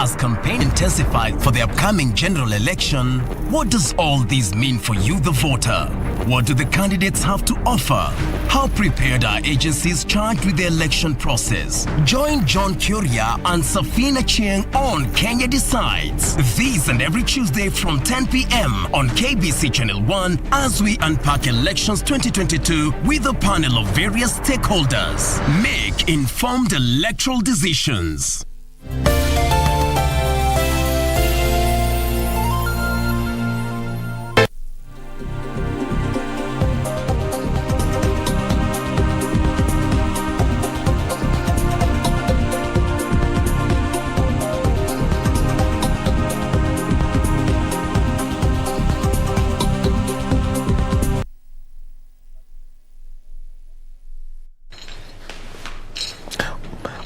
As campaign intensified for the upcoming general election, what does all this mean for you, the voter? What do the candidates have to offer? How prepared are agencies charged with the election process? Join John Kuria and Safina Chieng on Kenya Decides. This and every Tuesday from 10 p.m. on KBC Channel 1 as we unpack elections 2022 with a panel of various stakeholders. Make informed electoral decisions.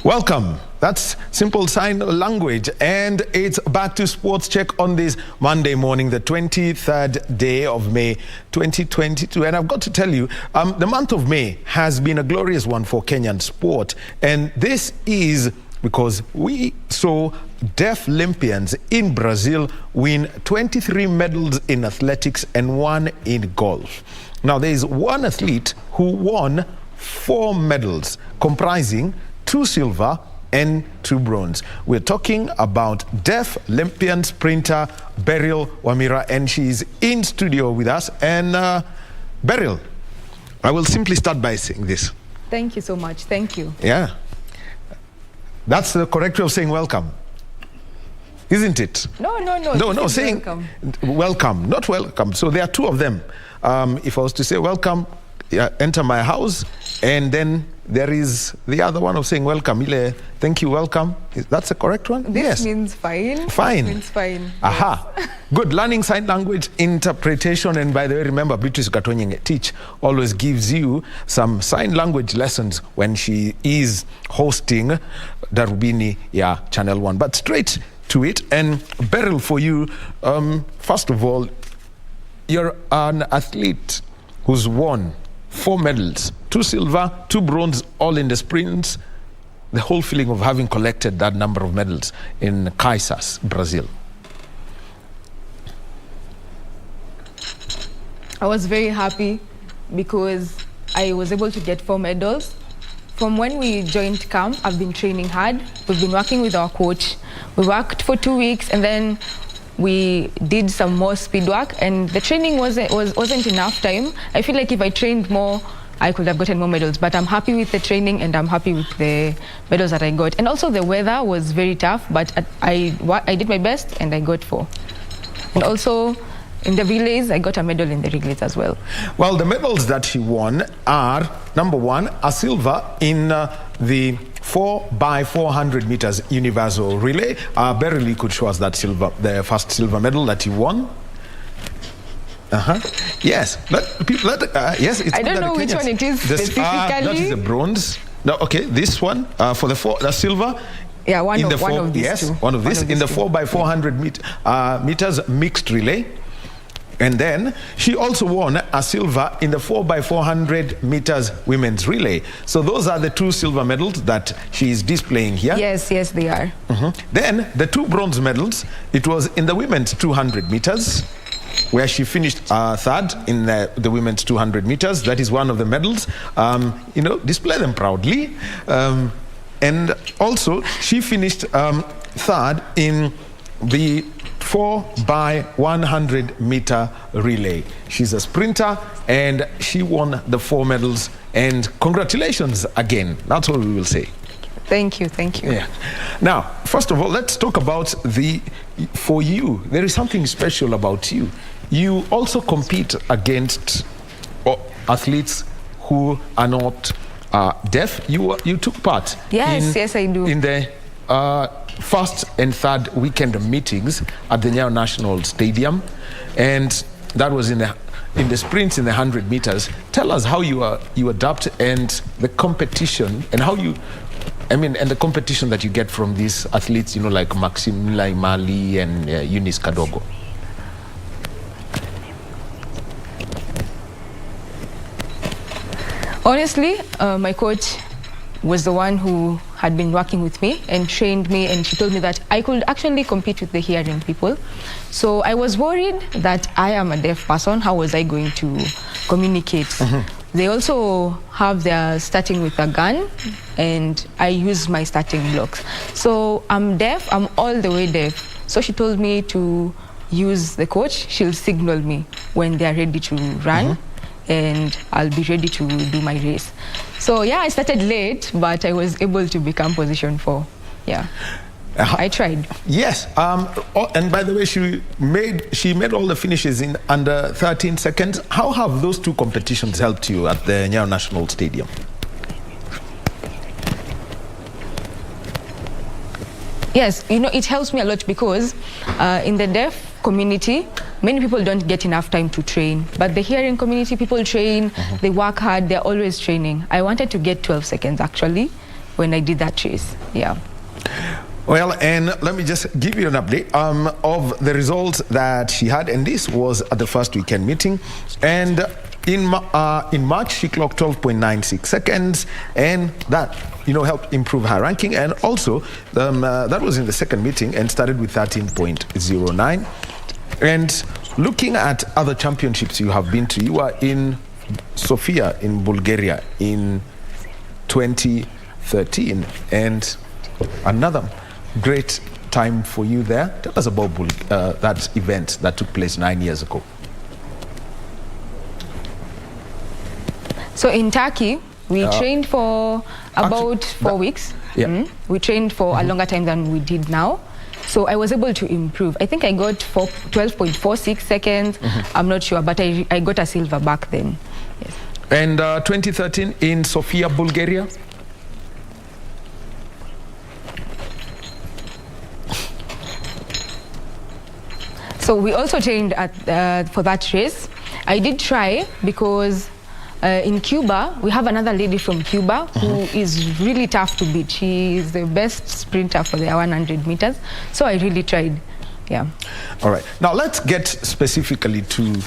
Welcome. That's Simple Sign Language, and it's back to Sports Check on this Monday morning, the 23rd day of May 2022. And I've got to tell you, the month of May has been a glorious one for Kenyan sport, and this is because we saw deaf Olympians in Brazil win 23 medals in athletics and 1 in golf. Now, there is one athlete who won 4 medals, comprising 2 silver and 2 bronze. We're talking about deaf Olympian sprinter Beryl Wamira, and she's in studio with us. And Beryl, I will simply start by saying this. Thank you so much. Thank you. Yeah. That's the correct way of saying welcome, isn't it? No, saying welcome, not welcome. So there are 2 of them. If I was to say welcome, enter my house, and then there is the other one of saying welcome. Ile, thank you, welcome. That's the correct one? This means fine. Fine. This means fine. Aha. Yes. Good. Learning sign language interpretation. And by the way, remember, Beatrice Gatonyenge Teach always gives you some sign language lessons when she is hosting Darubini Channel 1. But straight to it. And Beryl, for you, first of all, you're an athlete who's won 4 medals, 2 silver, 2 bronze, all in the sprints. The whole feeling of having collected that number of medals in Kaisers, Brazil. I was very happy because I was able to get 4 medals. From when we joined camp, I've been training hard. We've been working with our coach. We worked for 2 weeks, and then we did some more speed work, and the training wasn't enough time. I feel like if I trained more, I could have gotten more medals, but I'm happy with the training and I'm happy with the medals that I got. And also the weather was very tough, but I did my best and I got 4. And also in the relays, I got a medal in the relays as well. Well, the medals that she won are, number 1, a silver in the 4x400 meters universal relay. Beryl could show us that silver, the first silver medal that he won. Yes. Yes. It's I don't know which one it is specifically. That is a bronze. No, okay. This one for the silver. Yeah, one of these. Yes, one of these in the 4x400 meters mixed relay. And then she also won a silver in the 4x400 meters women's relay. So those are the 2 silver medals that she is displaying here. Yes, they are. Then the 2 bronze medals, it was in the women's 200 meters, where she finished 3rd in the women's 200 meters. That is one of the medals. Display them proudly. And also, she finished 3rd in the 4x100 meter relay. She's a sprinter and she won the 4 medals. And congratulations again. That's all we will say. Thank you. Yeah. Now, first of all, let's talk about for you, there is something special about you. you also compete against athletes who are not deaf. You took part. Yes, I do. In the first and third weekend meetings at the Nyayo National Stadium, and that was in the sprints in the 100 meters. Tell us how you adapt and the competition and how you, and the competition that you get from these athletes, like Maxime Laimali and Eunice Kadogo. Honestly, my coach was the one who had been working with me and trained me, and she told me that I could actually compete with the hearing people. So I was worried that I am a deaf person. How was I going to communicate? They also have their starting with a gun, and I use my starting blocks. So I'm deaf, I'm all the way deaf. So she told me to use the coach. She'll signal me when they're ready to run. And I'll be ready to do my race. So yeah, I started late, but I was able to become position 4. Yeah, I tried. Yes, and by the way, she made all the finishes in under 13 seconds. How have those two competitions helped you at the Nyayo National Stadium? Yes, it helps me a lot because in the deaf community, many people don't get enough time to train. But the hearing community, people train, they work hard, they're always training. I wanted to get 12 seconds actually when I did that race. Yeah. Well, and let me just give you an update of the results that she had, and this was at the first weekend meeting. And in March, she clocked 12.96 seconds, and that helped improve her ranking. And also, that was in the second meeting and started with 13.09. And looking at other championships you have been to, you were in Sofia in Bulgaria in 2013, and another great time for you there. Tell us about that event that took place 9 years ago. So in Turkey, we trained for about 4 weeks. Yeah. We trained for a longer time than we did now. So I was able to improve. I think I got 12.46 seconds. I'm not sure, but I got a silver back then. Yes. And 2013 in Sofia, Bulgaria? So we also trained for that race. I did try because in Cuba, we have another lady from Cuba who is really tough to beat. She is the best sprinter for the 100 meters. So I really tried, yeah. All right. Now let's get specifically to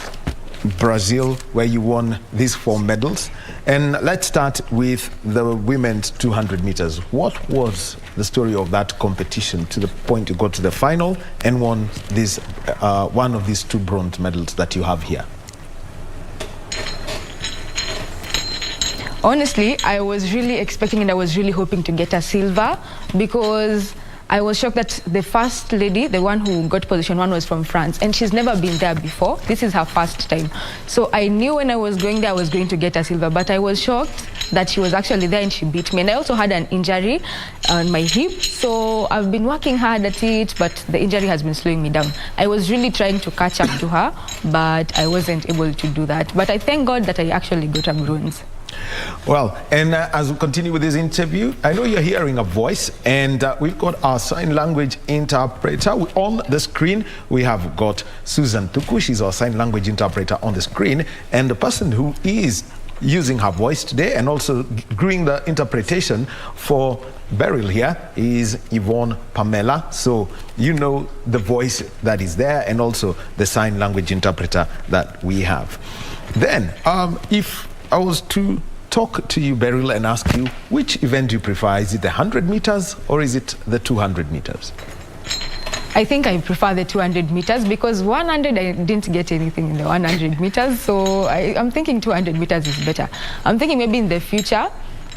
Brazil, where you won these 4 medals. And let's start with the women's 200 meters. What was the story of that competition to the point you got to the final and won this, one of these 2 bronze medals that you have here? Honestly, I was really expecting and I was really hoping to get a silver because I was shocked that the first lady, the one who got position 1, was from France, and she's never been there before. This is her first time. So I knew when I was going there I was going to get a silver, but I was shocked that she was actually there and she beat me. And I also had an injury on my hip, so I've been working hard at it, but the injury has been slowing me down. I was really trying to catch up to her, but I wasn't able to do that. But I thank God that I actually got a bronze. Well, and as we continue with this interview, I know you're hearing a voice, and we've got our sign language interpreter on the screen. We have got Susan Tuku. She's our sign language interpreter on the screen, and the person who is using her voice today and also doing the interpretation for Beryl here is Yvonne Pamela. So you know the voice that is there and also the sign language interpreter that we have. Then, if I was to talk to you, Beryl, and ask you, which event do you prefer? Is it the 100 meters or is it the 200 meters? I think I prefer the 200 meters because 100, I didn't get anything in the 100 meters. So I'm thinking 200 meters is better. I'm thinking maybe in the future,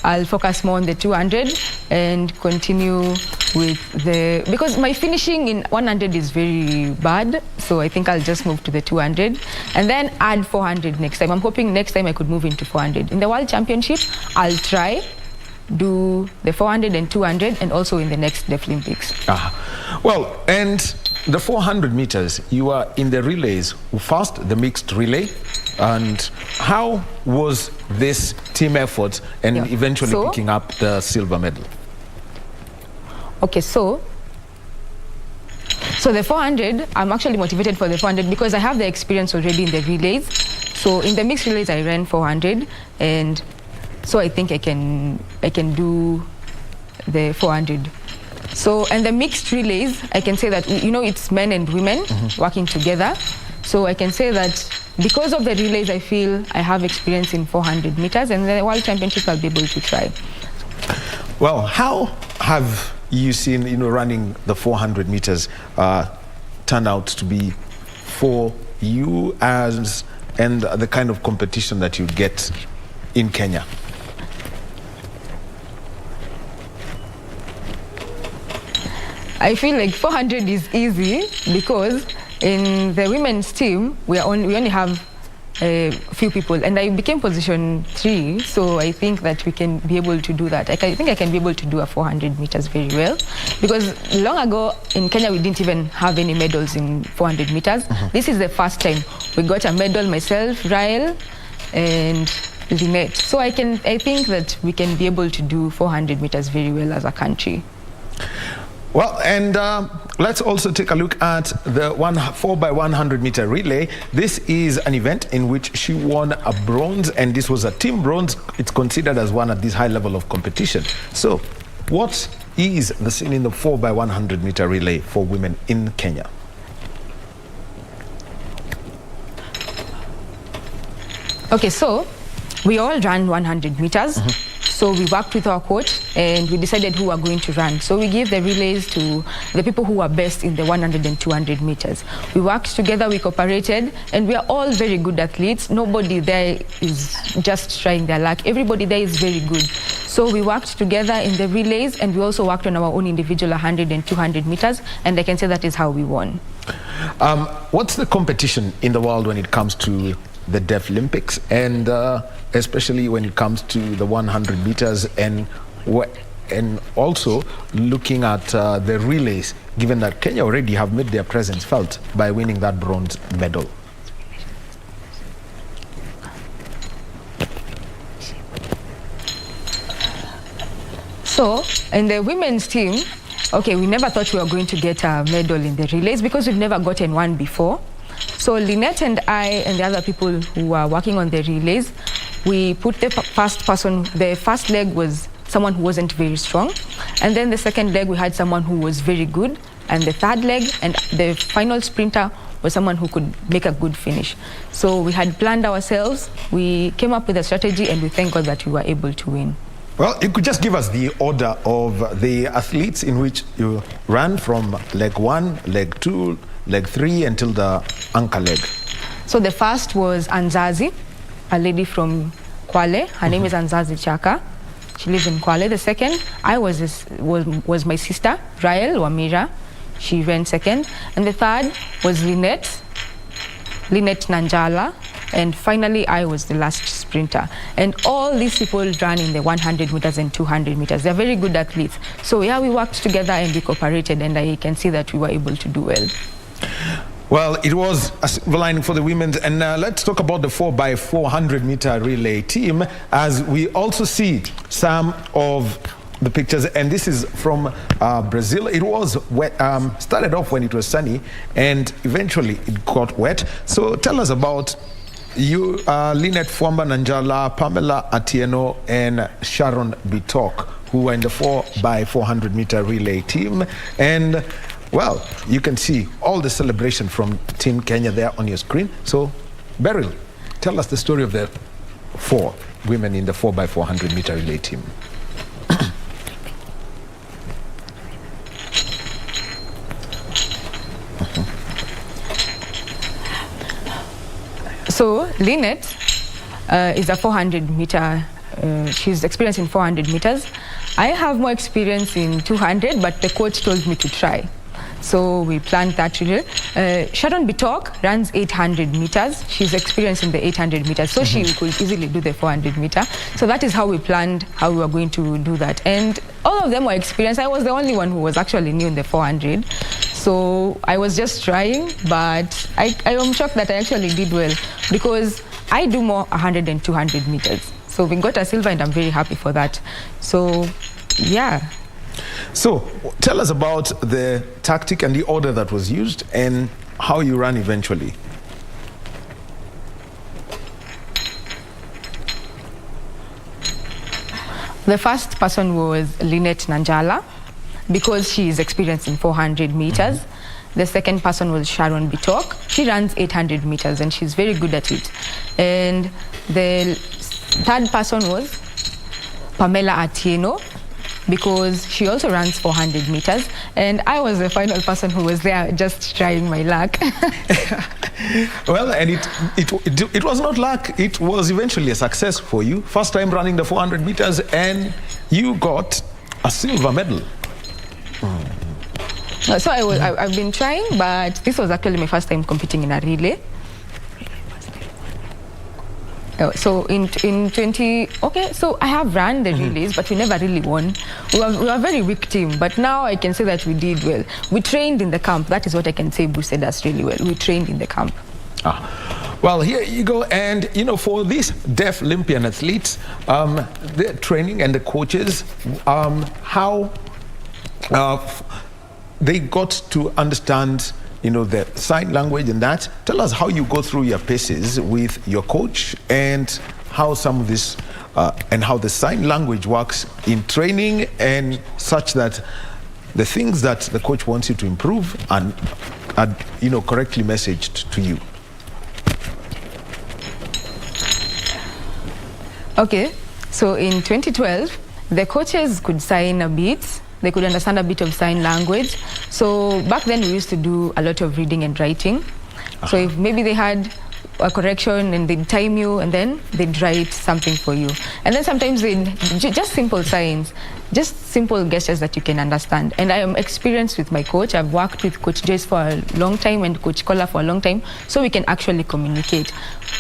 I'll focus more on the 200 and continue with the, because my finishing in 100 is very bad. So I think I'll just move to the 200 and then add 400 next time. I'm hoping next time I could move into 400. In the World Championship, I'll try do the 400 and 200 and also in the next Deaflympics. Well, and the 400 meters, you are in the relays, first the mixed relay, and how was this team effort and eventually picking up the silver medal? Okay, so the 400, I'm actually motivated for the 400 because I have the experience already in the relays. So in the mixed relays, I ran 400, and so I think I can do the 400. So, and the mixed relays, I can say that, you know, it's men and women working together. So I can say that because of the relays, I feel I have experience in 400 meters, and the World Championship I'll be able to try. Well, how have you seen, you know, running the 400 meters turn out to be for you as and the kind of competition that you get in Kenya? I feel like 400 is easy because in the women's team, we only have a few people, and I became position 3, so I think that we can be able to do that. I think I can be able to do a 400 meters very well, because long ago in Kenya we didn't even have any medals in 400 meters. This is the first time we got a medal, myself, Rael, and Lynette. So I think that we can be able to do 400 meters very well as a country. Well, and let's also take a look at the 4x100 meter relay. This is an event in which she won a bronze, and this was a team bronze. It's considered as one at this high level of competition. So what is the scene in the 4x100 meter relay for women in Kenya? Okay, so we all ran 100 meters. So we worked with our coach and we decided who are going to run. So we gave the relays to the people who are best in the 100 and 200 meters. We worked together, we cooperated, and we are all very good athletes. Nobody there is just trying their luck. Everybody there is very good. So we worked together in the relays, and we also worked on our own individual 100 and 200 meters, and I can say that is how we won. What's the competition in the world when it comes to the Deaf Olympics, and especially when it comes to the 100 meters, and also looking at the relays, given that Kenya already have made their presence felt by winning that bronze medal? So in the women's team, okay, we never thought we were going to get a medal in the relays because we've never gotten one before. So Lynette and I and the other people who were working on the relays, we put the first leg was someone who wasn't very strong. And then the second leg, we had someone who was very good. And the third leg and the final sprinter was someone who could make a good finish. So we had planned ourselves, we came up with a strategy, and we thank God that we were able to win. Well, you could just give us the order of the athletes in which you ran from leg 1, leg 2, leg 3 until the anchor leg. So the first was Anzazi, a lady from Kwale. Her name is Anzazi Chaka. She lives in Kwale. The second, was my sister, Rael Wamira. She ran second. And the third was Lynette Nanjala. And finally, I was the last sprinter. And all these people ran in the 100 meters and 200 meters. They're very good athletes. So yeah, we worked together and we cooperated, and I can see that we were able to do well. Well, it was a silver lining for the women. And let's talk about the 4x400 meter relay team, as we also see some of the pictures. And this is from Brazil. It was wet, started off when it was sunny, and eventually it got wet. So tell us about you, Lynette Fuamba Nanjala, Pamela Atieno, and Sharon Bitok, who are in the 4x400 meter relay team. And well, you can see all the celebration from Team Kenya there on your screen. So, Beryl, tell us the story of the 4 women in the 4x400 meter relay team. So Lynette is a 400 meter, she's experienced in 400 meters. I have more experience in 200, but the coach told me to try. So we planned that really. Sharon Bitok runs 800 meters. She's experienced in the 800 meters, so she could easily do the 400 meter. So that is how we planned how we were going to do that. And all of them were experienced. I was the only one who was actually new in the 400. So I was just trying, but I am shocked that I actually did well because I do more 100 and 200 meters. So we got a silver and I'm very happy for that. So, yeah. So tell us about the tactic and the order that was used and how you ran eventually. The first person was Lynette Nanjala because she is experienced in 400 meters. The second person was Sharon Bitok. She runs 800 meters and she's very good at it. And the third person was Pamela Atieno because she also runs 400 meters. And I was the final person who was there just trying my luck. Well, and it was not luck. It was eventually a success for you. First time running the 400 meters and you got a silver medal. So I've been trying, but this was actually my first time competing in a relay. So in 20, okay, so I have run the relays, but we never really won. We were a very weak team, but now I can say that we did well. We trained in the camp. That is what I can say boosted us really well. We trained in the camp. Well, here you go. And, you know, for these deaf Olympian athletes, the training and the coaches, how they got to understand, you know, the sign language and that. Tell us how you go through your paces with your coach and how some of this and how the sign language works in training and such that the things that the coach wants you to improve are you know, correctly messaged to you. Okay, so in 2012, the coaches could sign a bit. They could understand a bit of sign language. So back then we used to do a lot of reading and writing. So if maybe they had a correction and they'd time you and then they'd write something for you. And then sometimes they'd just simple signs, just simple gestures that you can understand. And I am experienced with my coach. I've worked with Coach Joyce for a long time and Coach Kola for a long time, so we can actually communicate.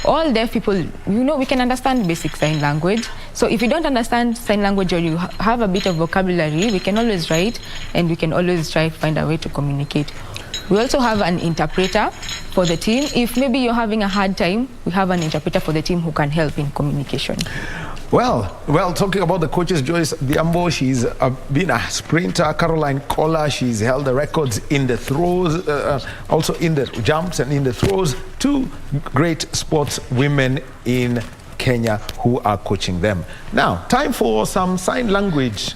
All deaf people, you know, we can understand basic sign language. So if you don't understand sign language or you have a bit of vocabulary, we can always write and we can always try to find a way to communicate. We also have an interpreter for the team. If maybe you're having a hard time, we have an interpreter for the team who can help in communication. Well, talking about the coaches, Joyce Biambo, she's been a sprinter. Caroline Kola, she's held the records in the throws, also in the jumps and in the throws. Two great sports women in Kenya who are coaching them. Now, time for some sign language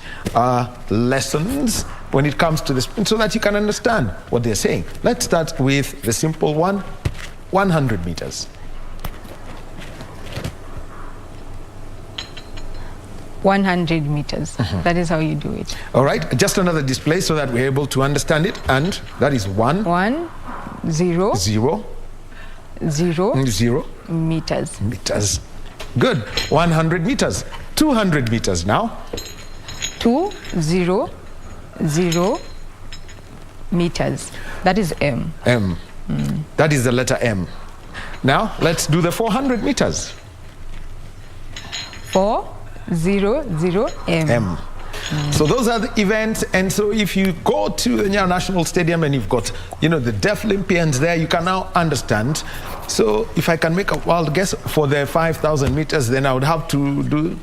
lessons when it comes to this, so that you can understand what they're saying. Let's start with the simple one, 100 meters. 100 meters. That is how you do it. All right, just another display so that we're able to understand it. And that is 1, 0, 0, 0, 0 meters. Meters. Good. 100 meters. 200 meters now. 2, 0, 0 meters. That is M. M. That is the letter M. Now let's do the 400 meters. 4, 0, 0 M. M. So those are the events, and so if you go to the Nyayo National Stadium and you've got, you know, the deaf Olympians there, you can now understand. So if I can make a wild guess for the 5,000 meters, then I would have to do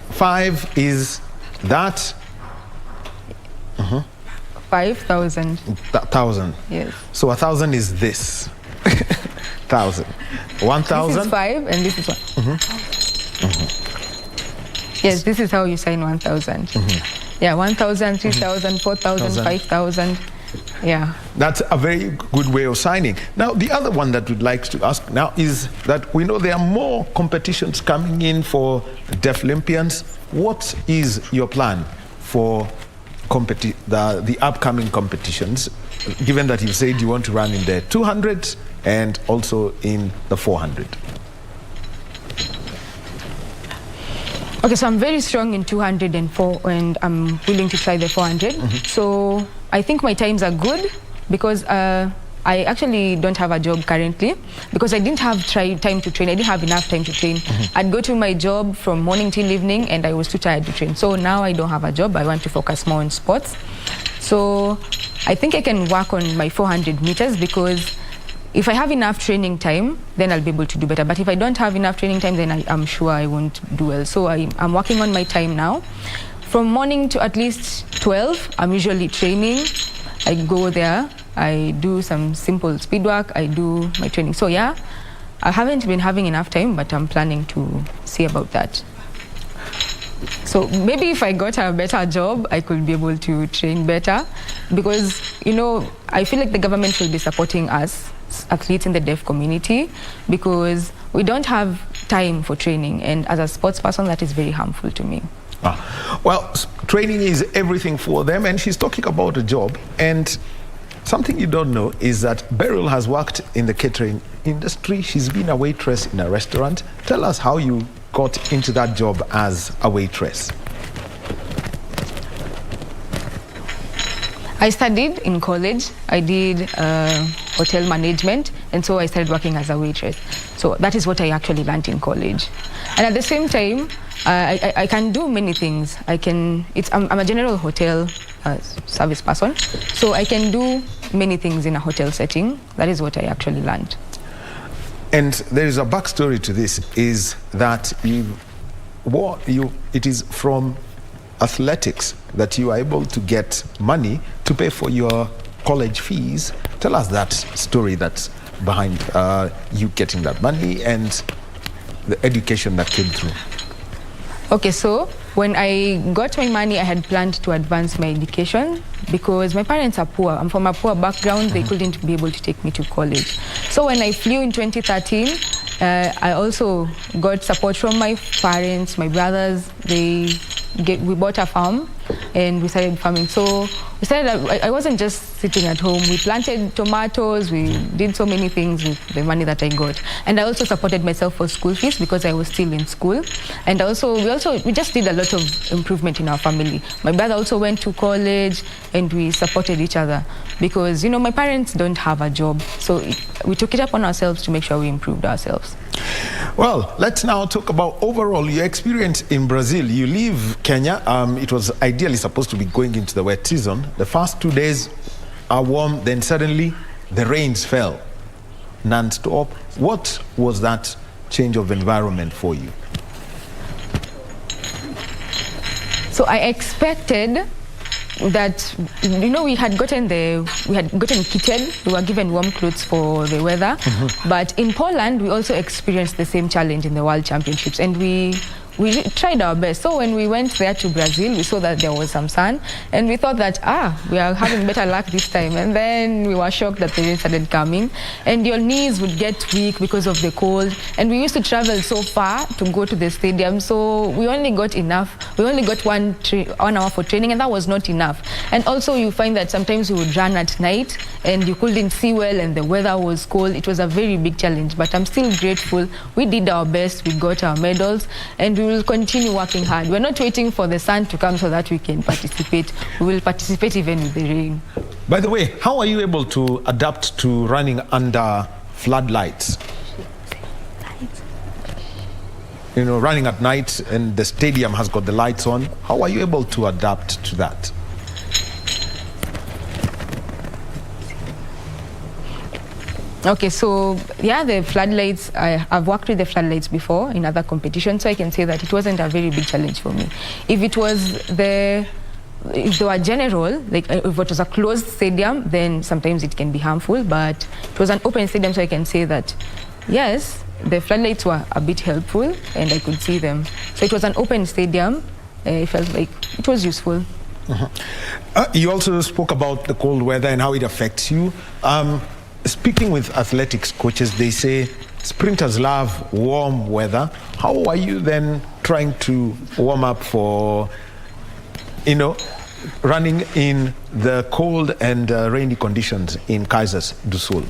5 is that 5,000. 1,000. Yes. So 1,000 is this. 1,000. 1,000. This is 5 and this is 1. Yes, this is how you sign 1,000. Yeah, 1,000, 3,000, 4,000, 5,000. Yeah. That's a very good way of signing. Now, the other one that we'd like to ask now is that we know there are more competitions coming in for deaf Olympians. What is your plan for the upcoming competitions, given that you said you want to run in the 200 and also in the 400? Okay, so I'm very strong in 200 and 4, and I'm willing to try the 400. So I think my times are good because I actually don't have a job currently because I didn't have time to train. I didn't have enough time to train. I'd go to my job from morning till evening and I was too tired to train. So now I don't have a job. I want to focus more on sports. So I think I can work on my 400 meters, because if I have enough training time, then I'll be able to do better. But if I don't have enough training time, then I'm sure I won't do well. So I'm working on my time now. From morning to at least 12, I'm usually training. I go there, I do some simple speed work, I do my training. So yeah, I haven't been having enough time, but I'm planning to see about that. So maybe if I got a better job, I could be able to train better, because, you know, I feel like the government should be supporting us, athletes in the deaf community, because we don't have time for training, and as a sports person, that is very harmful to me. Well, training is everything for them, and she's talking about a job, and something you don't know is that Beryl has worked in the catering industry. She's been a waitress in a restaurant. Tell us how you got into that job as a waitress. I studied in college. I did hotel management, and so I started working as a waitress. So that is what I actually learned in college. And at the same time, I can do many things. I'm a general hotel service person, so I can do many things in a hotel setting. That is what I actually learned. And there is a backstory to this, is that it is from athletics that you are able to get money to pay for your college fees. Tell us that story that's behind you getting that money and the education that came through. Okay, so when I got my money, I had planned to advance my education, because my parents are poor. I'm from a poor background. They couldn't be able to take me to college. So when I flew in 2013, I also got support from my parents, my brothers. We bought a farm and we started farming. So I wasn't just sitting at home. We planted tomatoes, we did so many things with the money that I got. And I also supported myself for school fees, because I was still in school. And we just did a lot of improvement in our family. My brother also went to college, and we supported each other, because, you know, my parents don't have a job. So we took it upon ourselves to make sure we improved ourselves. Well, let's now talk about overall your experience in Brazil. You leave Kenya. It was ideally supposed to be going into the wet season. The first 2 days are warm, then suddenly the rains fell non-stop. What was that change of environment for you? So I expected that, you know, we had gotten kitted. We were given warm clothes for the weather. But in Poland, we also experienced the same challenge in the World Championships, and we tried our best. So when we went there to Brazil, we saw that there was some sun, and we thought that, we are having better luck this time. And then we were shocked that the rain started coming, and your knees would get weak because of the cold. And we used to travel so far to go to the stadium, so we only got enough. We only got 1 hour for training, and that was not enough. And also you find that sometimes you would run at night, and you couldn't see well, and the weather was cold. It was a very big challenge, but I'm still grateful. We did our best, we got our medals, and we will continue working hard. We're not waiting for the sun to come so that we can participate. We will participate even with the rain. By the way, how are you able to adapt to running under floodlights? You know, running at night, and the stadium has got the lights on. How are you able to adapt to that? Okay, so yeah, the floodlights, I've worked with the floodlights before in other competitions, so I can say that it wasn't a very big challenge for me. If they were general, like if it was a closed stadium, then sometimes it can be harmful, but it was an open stadium, so I can say that, yes, the floodlights were a bit helpful, and I could see them. So it was an open stadium. It felt like it was useful. You also spoke about the cold weather and how it affects you. Speaking with athletics coaches, they say sprinters love warm weather. How are you then trying to warm up for, you know, running in the cold and rainy conditions in Kaisers do Sul?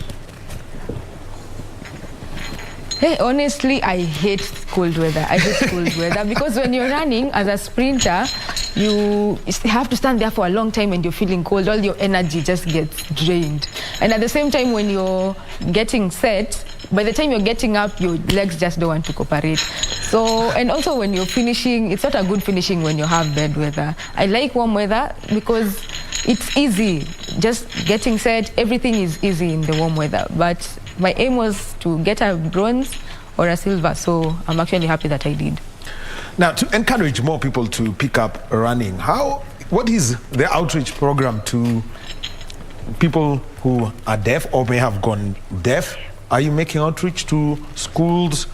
Hey, honestly, I hate cold weather. I hate cold weather, because when you're running as a sprinter, you have to stand there for a long time and you're feeling cold. All your energy just gets drained. And at the same time, when you're getting set, by the time you're getting up, your legs just don't want to cooperate. So, and also when you're finishing, it's not a good finishing when you have bad weather. I like warm weather because it's easy. Just getting set, everything is easy in the warm weather. But my aim was to get a bronze or a silver, so I'm actually happy that I did. Now, to encourage more people to pick up running, what is the outreach program to people who are deaf or may have gone deaf? Are you making outreach to schools,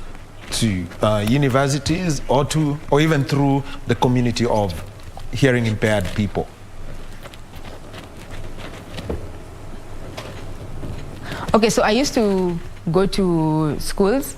to universities, or even through the community of hearing impaired people? Okay, so I used to go to schools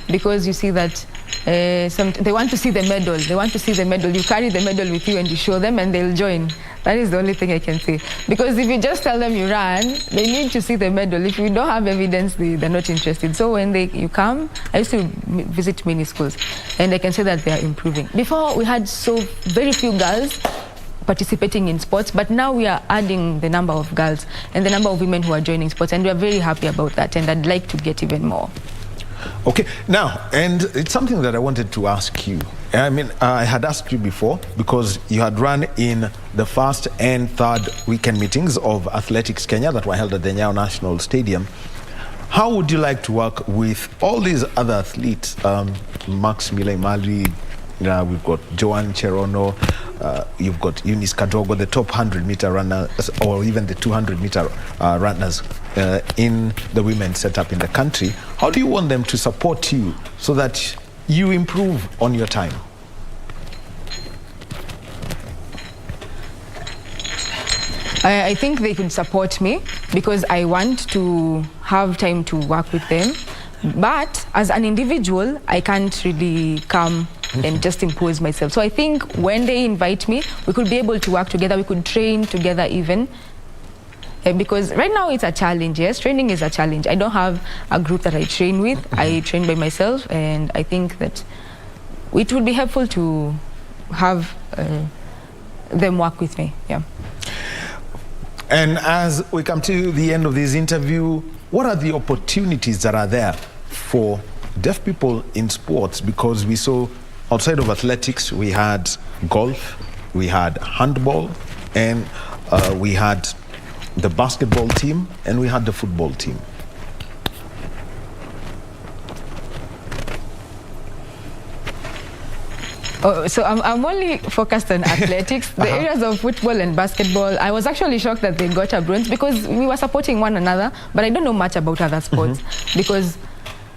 because you see that they want to see the medal. They want to see the medal. You carry the medal with you and you show them and they'll join. That is the only thing I can say. Because if you just tell them you ran, they need to see the medal. If you don't have evidence, they're not interested. So when you come, I used to visit many schools and I can say that they are improving. Before we had very few girls participating in sports, but now we are adding the number of girls and the number of women who are joining sports, and we are very happy about that, and I'd like to get even more. Okay, now, and it's something that I wanted to ask you. I mean, I had asked you before because you had run in the first and third weekend meetings of Athletics Kenya that were held at the Nyayo National Stadium. How would you like to work with all these other athletes? Max Mile-Mali, we've got Joan Cherono, you've got Eunice Kadogo, the top 100-meter runners, or even the 200-meter runners in the women's setup in the country. How do you want them to support you so that you improve on your time? I think they could support me because I want to have time to work with them. But as an individual, I can't really come and just impose myself. So I think when they invite me, we could be able to work together. We could train together even. Because right now it's a challenge, yes, training is a challenge. I don't have a group that I train with. I train by myself, and I think that it would be helpful to have them work with me, yeah. And as we come to the end of this interview, what are the opportunities that are there for deaf people in sports? Because we saw outside of athletics, we had golf, we had handball, and we had the basketball team, and we had the football team. Oh, so I'm only focused on athletics. The areas of football and basketball, I was actually shocked that they got a bronze because we were supporting one another, but I don't know much about other sports because,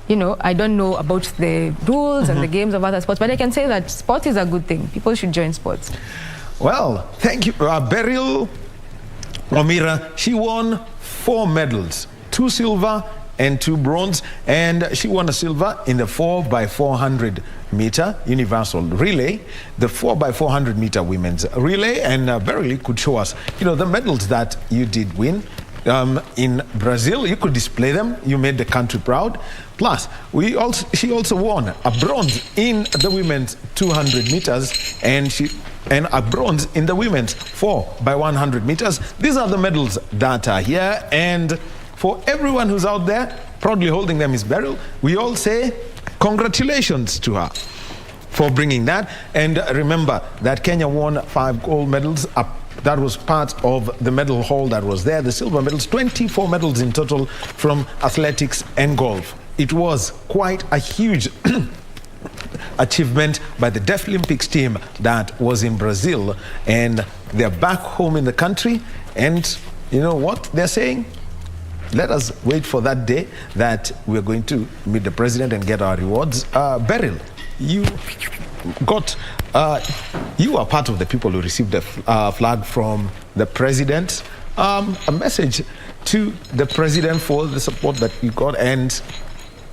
you know, I don't know about the rules and the games of other sports, but I can say that sport is a good thing. People should join sports. Well, thank you. Beryl Omira, she won 4 medals, 2 silver and 2 bronze, and she won a silver in the 4x400 meter universal relay, the 4x400 meter women's relay, and Beryl could show us, you know, the medals that you did win. In Brazil, you could display them. You made the country proud. Plus, she also won a bronze in the women's 200 meters, and a bronze in the women's 4x100 meters. These are the medals that are here, and for everyone who's out there proudly holding them is Beryl. We all say congratulations to her for bringing that. And remember that Kenya won 5 gold medals. That was part of the medal haul that was there. The silver medals, 24 medals in total from athletics and golf. It was quite a huge achievement by the Deaf Olympics team that was in Brazil, and they're back home in the country. And you know what they're saying? Let us wait for that day that we're going to meet the president and get our rewards. Beryl, you are part of the people who received the flag from the president. A message to the president for the support that you got, and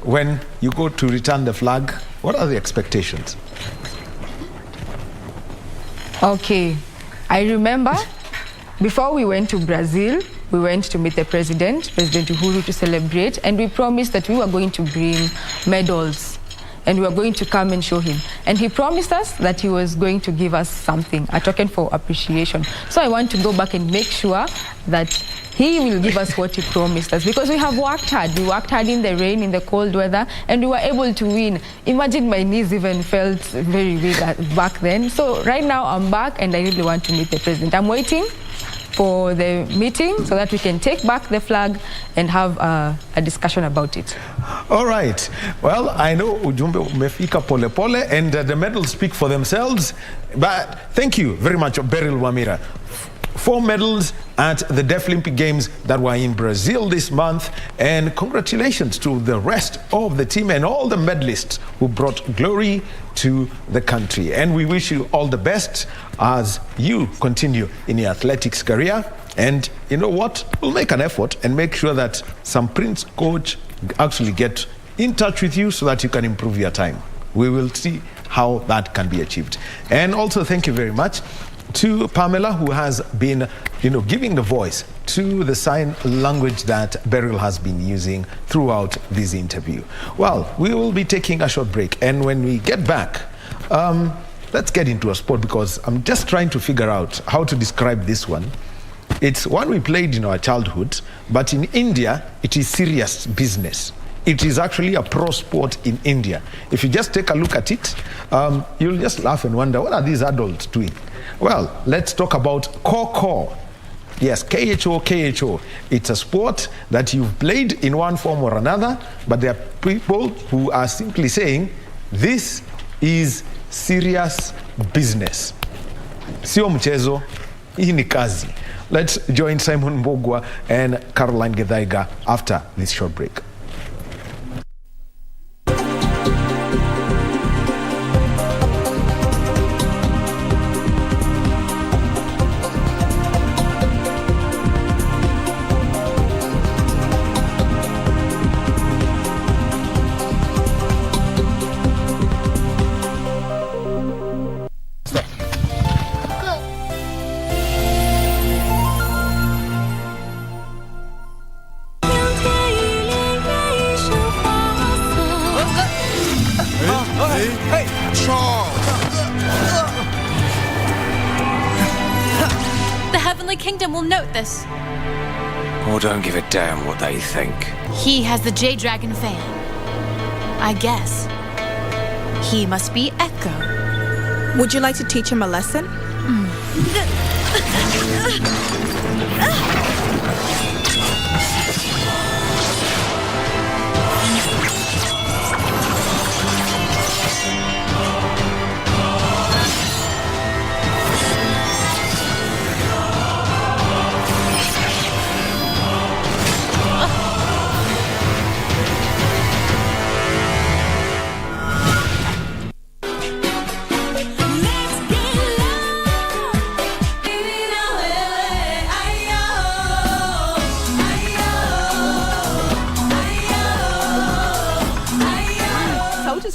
when you go to return the flag, what are the expectations? Okay, I remember before we went to Brazil, we went to meet the President Uhuru, to celebrate, and we promised that we were going to bring medals and we were going to come and show him. And he promised us that he was going to give us something, a token for appreciation. So I want to go back and make sure that he will give us what he promised us, because we have worked hard. We worked hard in the rain, in the cold weather, and we were able to win. Imagine my knees even felt very weak back then. So right now I'm back and I really want to meet the president. I'm waiting for the meeting so that we can take back the flag and have a discussion about it. All right. Well, I know ujumbe umefika pole pole and the medals speak for themselves. But thank you very much, Beryl Wamira. 4 medals at the Deaflympic Games that were in Brazil this month, and congratulations to the rest of the team and all the medalists who brought glory to the country. And we wish you all the best as you continue in your athletics career. And you know what? We'll make an effort and make sure that some Prince coach actually get in touch with you so that you can improve your time. We will see how that can be achieved. And also thank you very much to Pamela, who has been, giving the voice to the sign language that Beryl has been using throughout this interview. Well, we will be taking a short break, and when we get back, let's get into a sport, because I'm just trying to figure out how to describe this one. It's one we played in our childhood, but in India, it is serious business. It is actually a pro sport in India. If you just take a look at it, you'll just laugh and wonder, what are these adults doing? Well, let's talk about Koko. Yes, K-H-O. It's a sport that you've played in one form or another, but there are people who are simply saying, this is serious business. Sio mchezo, hii ni kazi. Let's join Simon Mbogwa and Caroline Gedaiga after this short break. Will note this. Or don't give a damn what they think. He has the J-Dragon fan. I guess. He must be Echo. Would you like to teach him a lesson?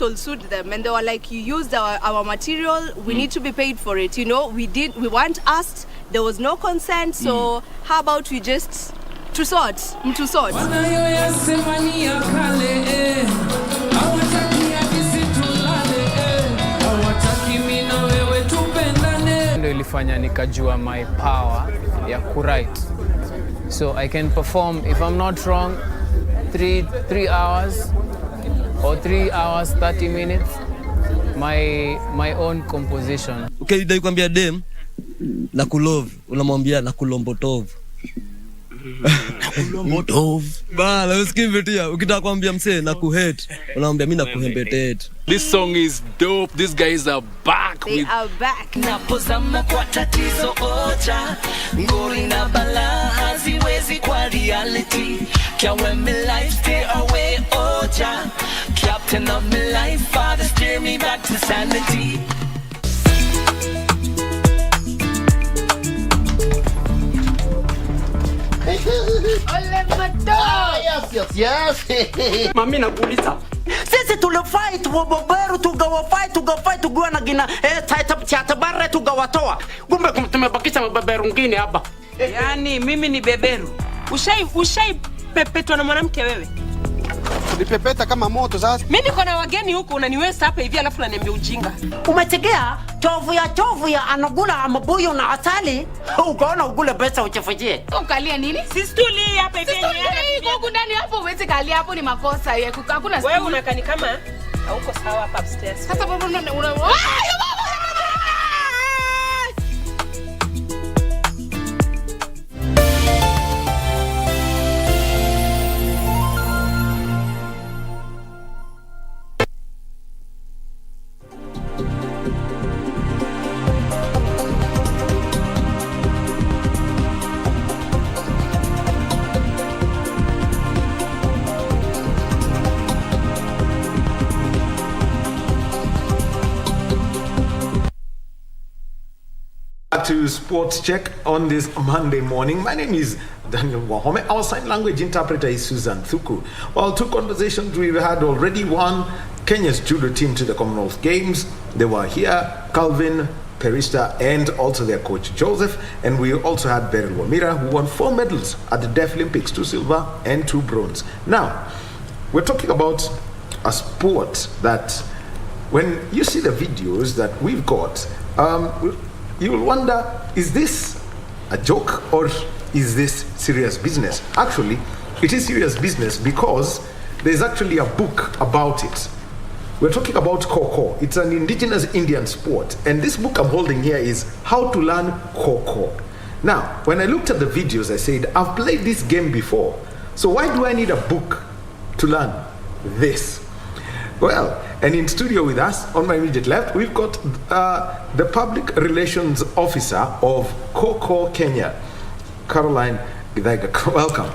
All sued them, and they were like, you used our material, we need to be paid for it. We weren't asked, there was no consent, so how about we just to sort. Ndio ilifanya nikajua my power ya kuwrite, so I can perform, if I'm not wrong, 3 hours or 3 hours 30 minutes my own composition. Okay, dai kwambia dem na kulove, unamwambia na kulombotovu. Bala usikimvetia, ukitaka kwambia msee na kuhate, unamwambia mimi na kuhembetete. This song is dope. These guys are back. They are back. Napozama kwa tatizo oja, ngori na bala haziwezi kwa reality. Kya when me life stay away oja, captain of my life, father steer me back to sanity. Yes. Mami nakuuliza. Sisi tulifight waboberu tugawa na gina tatabare tugawatoa. Kumbe tumebakisha mabeberu ngine hapa. Yaani mimi ni beberu. Ushai pepetwa na mwanamke wewe? Ulipepeta kama moto sasa. Mimi niko na wageni huko unaniweza hapa hivi alafu unaniambia ujinga. Umetegea chovu ya anagula amabuyo na asali. Ukaona ugule pesa uchefujie. Ukalia nini? Sistuli hapa hivi. Sistuli huko ndani hapo uweze kalia hapo ni makosa. Hakuna wewe unakani kama hauko sawa hapa upstairs. Sasa baba una to Sports Check on this Monday morning. My name is Daniel Wahome. Our sign language interpreter is Susan Thuku. Well, two conversations we've had already. One, Kenya's judo team to the Commonwealth Games. They were here, Calvin, Perista, and also their coach Joseph. And we also had Beryl Wamira, who won 4 medals at the Deaf Olympics, 2 silver and 2 bronze. Now, we're talking about a sport that when you see the videos that we've got, you will wonder, is this a joke or is this serious business? Actually, it is serious business because there's actually a book about it. We're talking about Koko. It's an indigenous Indian sport. And this book I'm holding here is How to Learn Koko. Now, when I looked at the videos, I said, I've played this game before. So why do I need a book to learn this? Well, and in studio with us, on my immediate left, we've got the Public Relations Officer of Koko, Kenya, Caroline Githaiga. Welcome.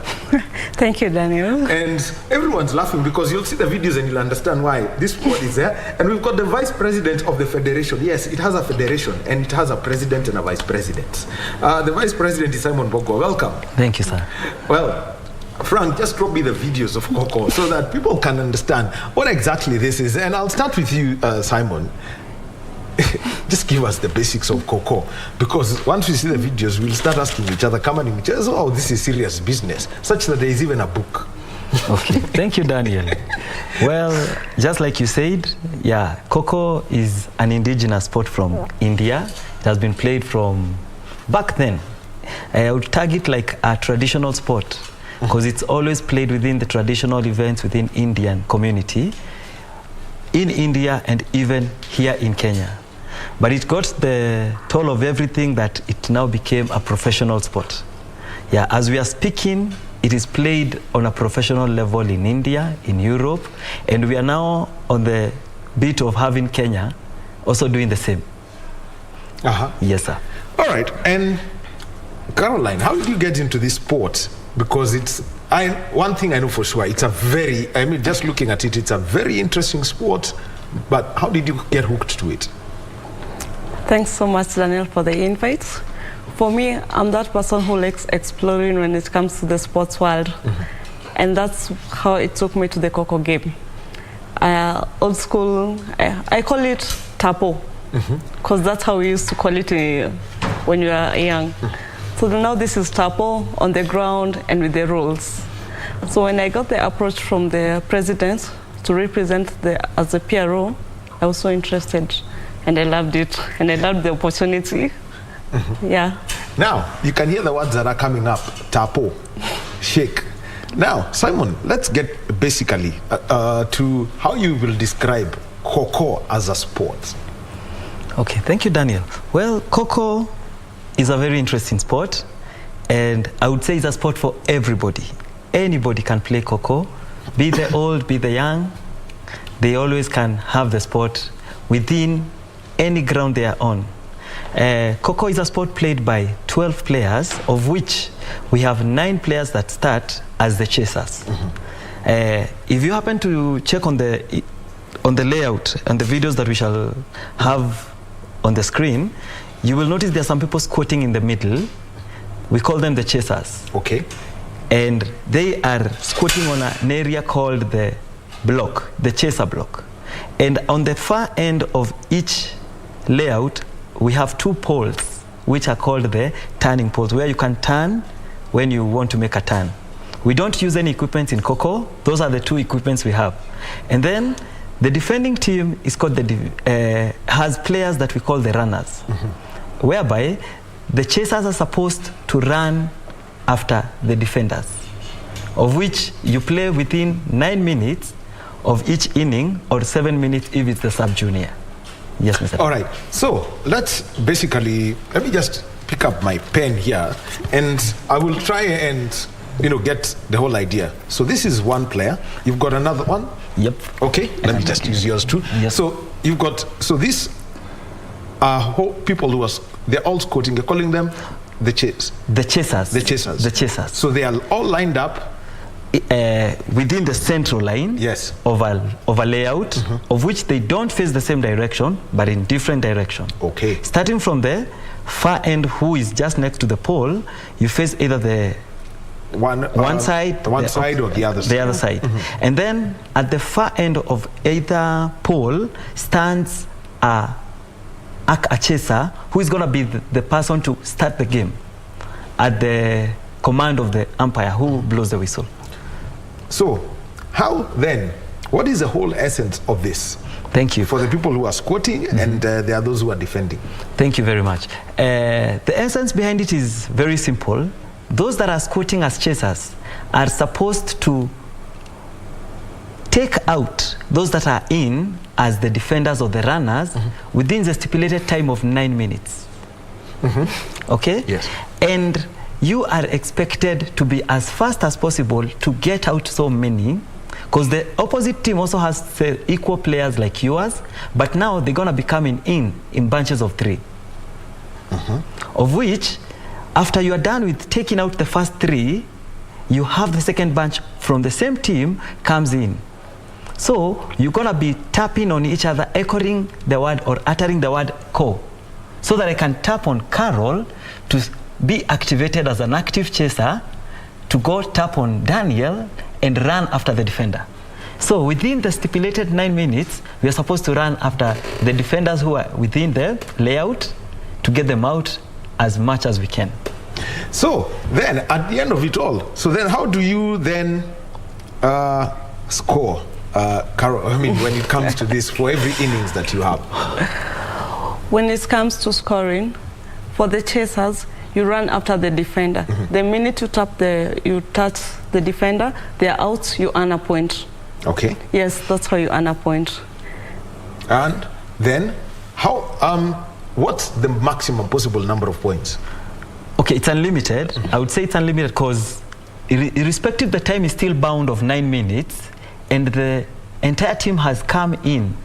Thank you, Daniel. And everyone's laughing because you'll see the videos and you'll understand why this sport is there. And we've got the Vice President of the Federation. Yes, it has a federation and it has a president and a vice president. The Vice President is Simon Bogwa. Welcome. Thank you, sir. Well, Frank, just drop me the videos of Koko so that people can understand what exactly this is. And I'll start with you, Simon. Just give us the basics of Koko, because once we see the videos, we'll start asking each other, commenting each other, oh, this is serious business, such that there is even a book. Okay, thank you, Daniel. Well, just like you said, yeah, Koko is an indigenous sport from India. It has been played from back then. I would tag it like a traditional sport, because it's always played within the traditional events within Indian community, in India and even here in Kenya. But it got the toll of everything that it now became a professional sport. Yeah, as we are speaking, it is played on a professional level in India, in Europe, and we are now on the beat of having Kenya also doing the same. Yes, sir. All right, and Caroline, how did you get into this sport? Because one thing I know for sure, it's a very, just looking at it, it's a very interesting sport, but how did you get hooked to it? Thanks so much, Daniel, for the invite. For me, I'm that person who likes exploring when it comes to the sports world. And that's how it took me to the Koko game. Old school, I call it tapo, because that's how we used to call it when you were young. So now this is tapo on the ground and with the rules. So when I got the approach from the president to represent as a PRO, I was so interested and I loved it and I loved the opportunity. Yeah. Now, you can hear the words that are coming up. Tapo, shake. Now, Simon, let's get basically to how you will describe Koko as a sport. Okay, thank you, Daniel. Well, Koko is a very interesting sport, and I would say it's a sport for everybody. Anybody can play Koko, be the old, be the young. They always can have the sport within any ground they are on. Koko is a sport played by 12 players, of which we have 9 players that start as the chasers. If you happen to check on the layout and the videos that we shall have on the screen, you will notice there are some people squatting in the middle. We call them the chasers. Okay. And they are squatting on an area called the block, the chaser block. And on the far end of each layout, we have 2 poles, which are called the turning poles, where you can turn when you want to make a turn. We don't use any equipment in Koko. Those are the 2 equipments we have. And then the defending team is called has players that we call the runners, whereby the chasers are supposed to run after the defenders, of which you play within 9 minutes of each inning, or 7 minutes if it's the sub-junior. Yes, Mr. All right, so let me just pick up my pen here, and I will try and get the whole idea. So this is one player. You've got another one? Yep. Okay, let me just use yours too. Yes. So you've got, these are people who they're all squatting, you're calling them the chasers. The chasers. The chasers. The chasers. So they are all lined up within the central line of a layout, of which they don't face the same direction, but in different direction. Okay. Starting from there, far end, who is just next to the pole, you face either the one side or the other side. The other side. And then at the far end of either pole stands a chaser, who is going to be the person to start the game at the command of the umpire who blows the whistle. So, how then, what is the whole essence of this? Thank you. For the people who are squatting and there are those who are defending. Thank you very much. The essence behind it is very simple. Those that are squatting as chasers are supposed to take out those that are in as the defenders or the runners within the stipulated time of 9 minutes. Okay? Yes. And you are expected to be as fast as possible to get out so many, because the opposite team also has equal players like yours, but now they're going to be coming in bunches of 3. Of which, after you are done with taking out the first 3, you have the second bunch from the same team comes in. So you're going to be tapping on each other, echoing the word or uttering the word "ko," so that I can tap on Carol to be activated as an active chaser, to go tap on Daniel and run after the defender. So within the stipulated 9 minutes, we are supposed to run after the defenders who are within the layout to get them out as much as we can. So then at the end of it all, so then how do you then score, Carol, I mean, when it comes to this, for every innings that you have? When it comes to scoring, for the chasers, you run after the defender. The minute you touch the defender, they are out, you earn a point. Okay. Yes, that's how you earn a point. And then, how, what's the maximum possible number of points? Okay, it's unlimited. I would say it's unlimited because irrespective, the time is still bound of 9 minutes, and the entire team has come in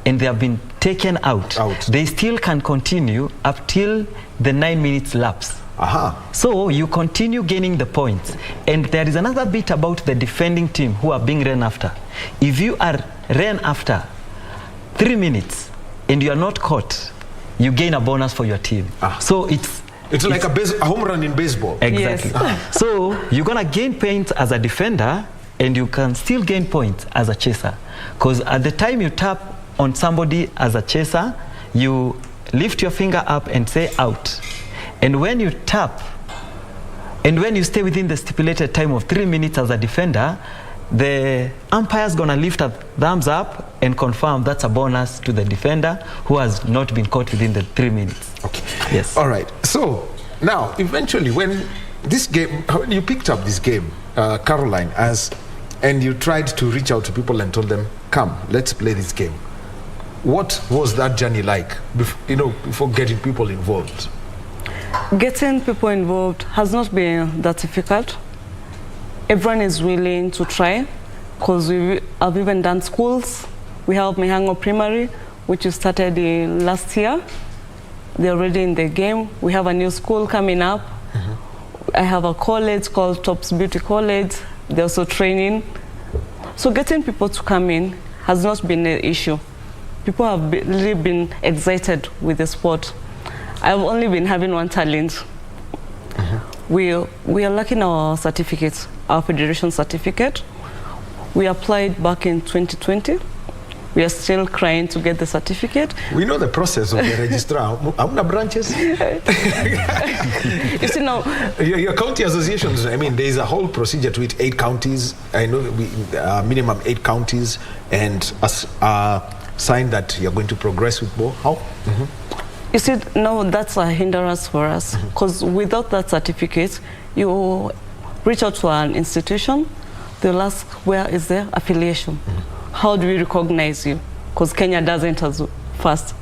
and they have been taken out. They still can continue up till the 9 minutes lapse. So you continue gaining the points. And there is another bit about the defending team who are being run after. If you are ran after 3 minutes and you are not caught, you gain a bonus for your team. So it's like a home run in baseball. Exactly. Yes. So you're going to gain points as a defender, and you can still gain points as a chaser. Because at the time you tap on somebody as a chaser, you lift your finger up and say out. And when you tap, and when you stay within the stipulated time of 3 minutes as a defender, the umpire's gonna lift a thumbs up and confirm that's a bonus to the defender who has not been caught within the 3 minutes. Okay. Yes. All right. So now, eventually, when this game, when you picked up this game, Caroline, and you tried to reach out to people and told them, "Come, let's play this game." What was that journey like? Before getting people involved. Getting people involved has not been that difficult. Everyone is willing to try, because I've even done schools. We have Mihango Primary, which we started last year. They're already in the game. We have a new school coming up. I have a college called Tops Beauty College. They're also training. So getting people to come in has not been an issue. People have really been excited with the sport. I've only been having one challenge. We are lacking our certificate, our federation certificate. We applied back in 2020. We are still trying to get the certificate. We know the process of the registrar. How many branches? You see now, your county associations, I mean, there is a whole procedure to it. 8 counties, I know, minimum 8 counties, and sign that you're going to progress with more. How? You see, no, that's a hindrance for us, because without that certificate, you reach out to an institution, they'll ask, where is their affiliation? How do we recognize you? Because Kenya doesn't as fast.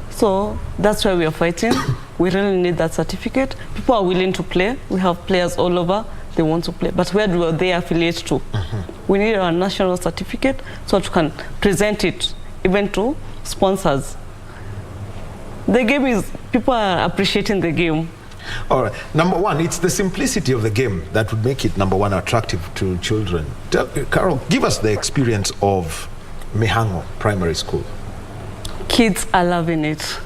So that's why we are fighting. We really need that certificate. People are willing to play. We have players all over, they want to play. But where do they affiliate to? We need a national certificate so that we can present it even to sponsors. The game is, people are appreciating the game. All right. Number one, it's the simplicity of the game that would make it, number one, attractive to children. Carol, give us the experience of Mihango Primary School. Kids are loving it,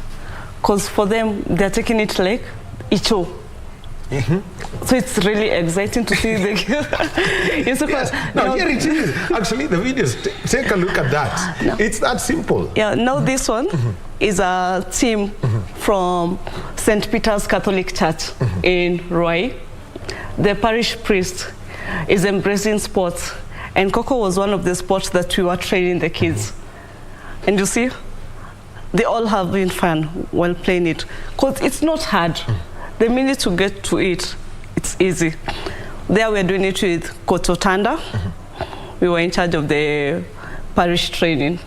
because for them, they're taking it like icho. So it's really exciting to see the yes. Now here it is. Actually, the videos, take a look at that. No. It's that simple. Yeah, now this one is a team from St. Peter's Catholic Church in Roy. The parish priest is embracing sports, and Koko was one of the sports that we were training the kids. And you see, they all have been fun while playing it, because it's not hard. The minute to get to it, it's easy. There we're doing it with Kototanda. We were in charge of the parish training.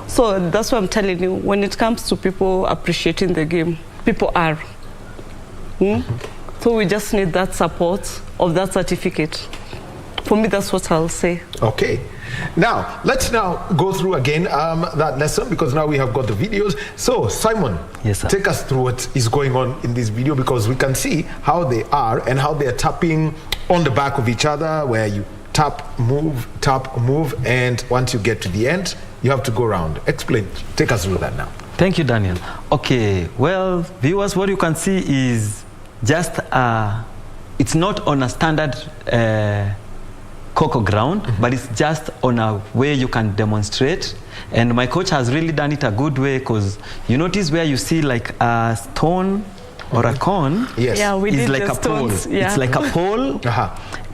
So that's what I'm telling you. When it comes to people appreciating the game, people are. So we just need that support of that certificate. For me, that's what I'll say. Okay. Now, let's now go through again that lesson, because now we have got the videos. So, Simon, yes, sir, take us through what is going on in this video, because we can see how they are and how they are tapping on the back of each other, where you tap, move, and once you get to the end, you have to go around. Explain. Take us through that now. Thank you, Daniel. Okay, well, viewers, what you can see is just, it's not on a standard Koko ground, but it's just on a way you can demonstrate. And my coach has really done it a good way, because you notice where you see like a stone or a cone, yes, yeah, we did like the a stones, pole. yeah. It's like a pole,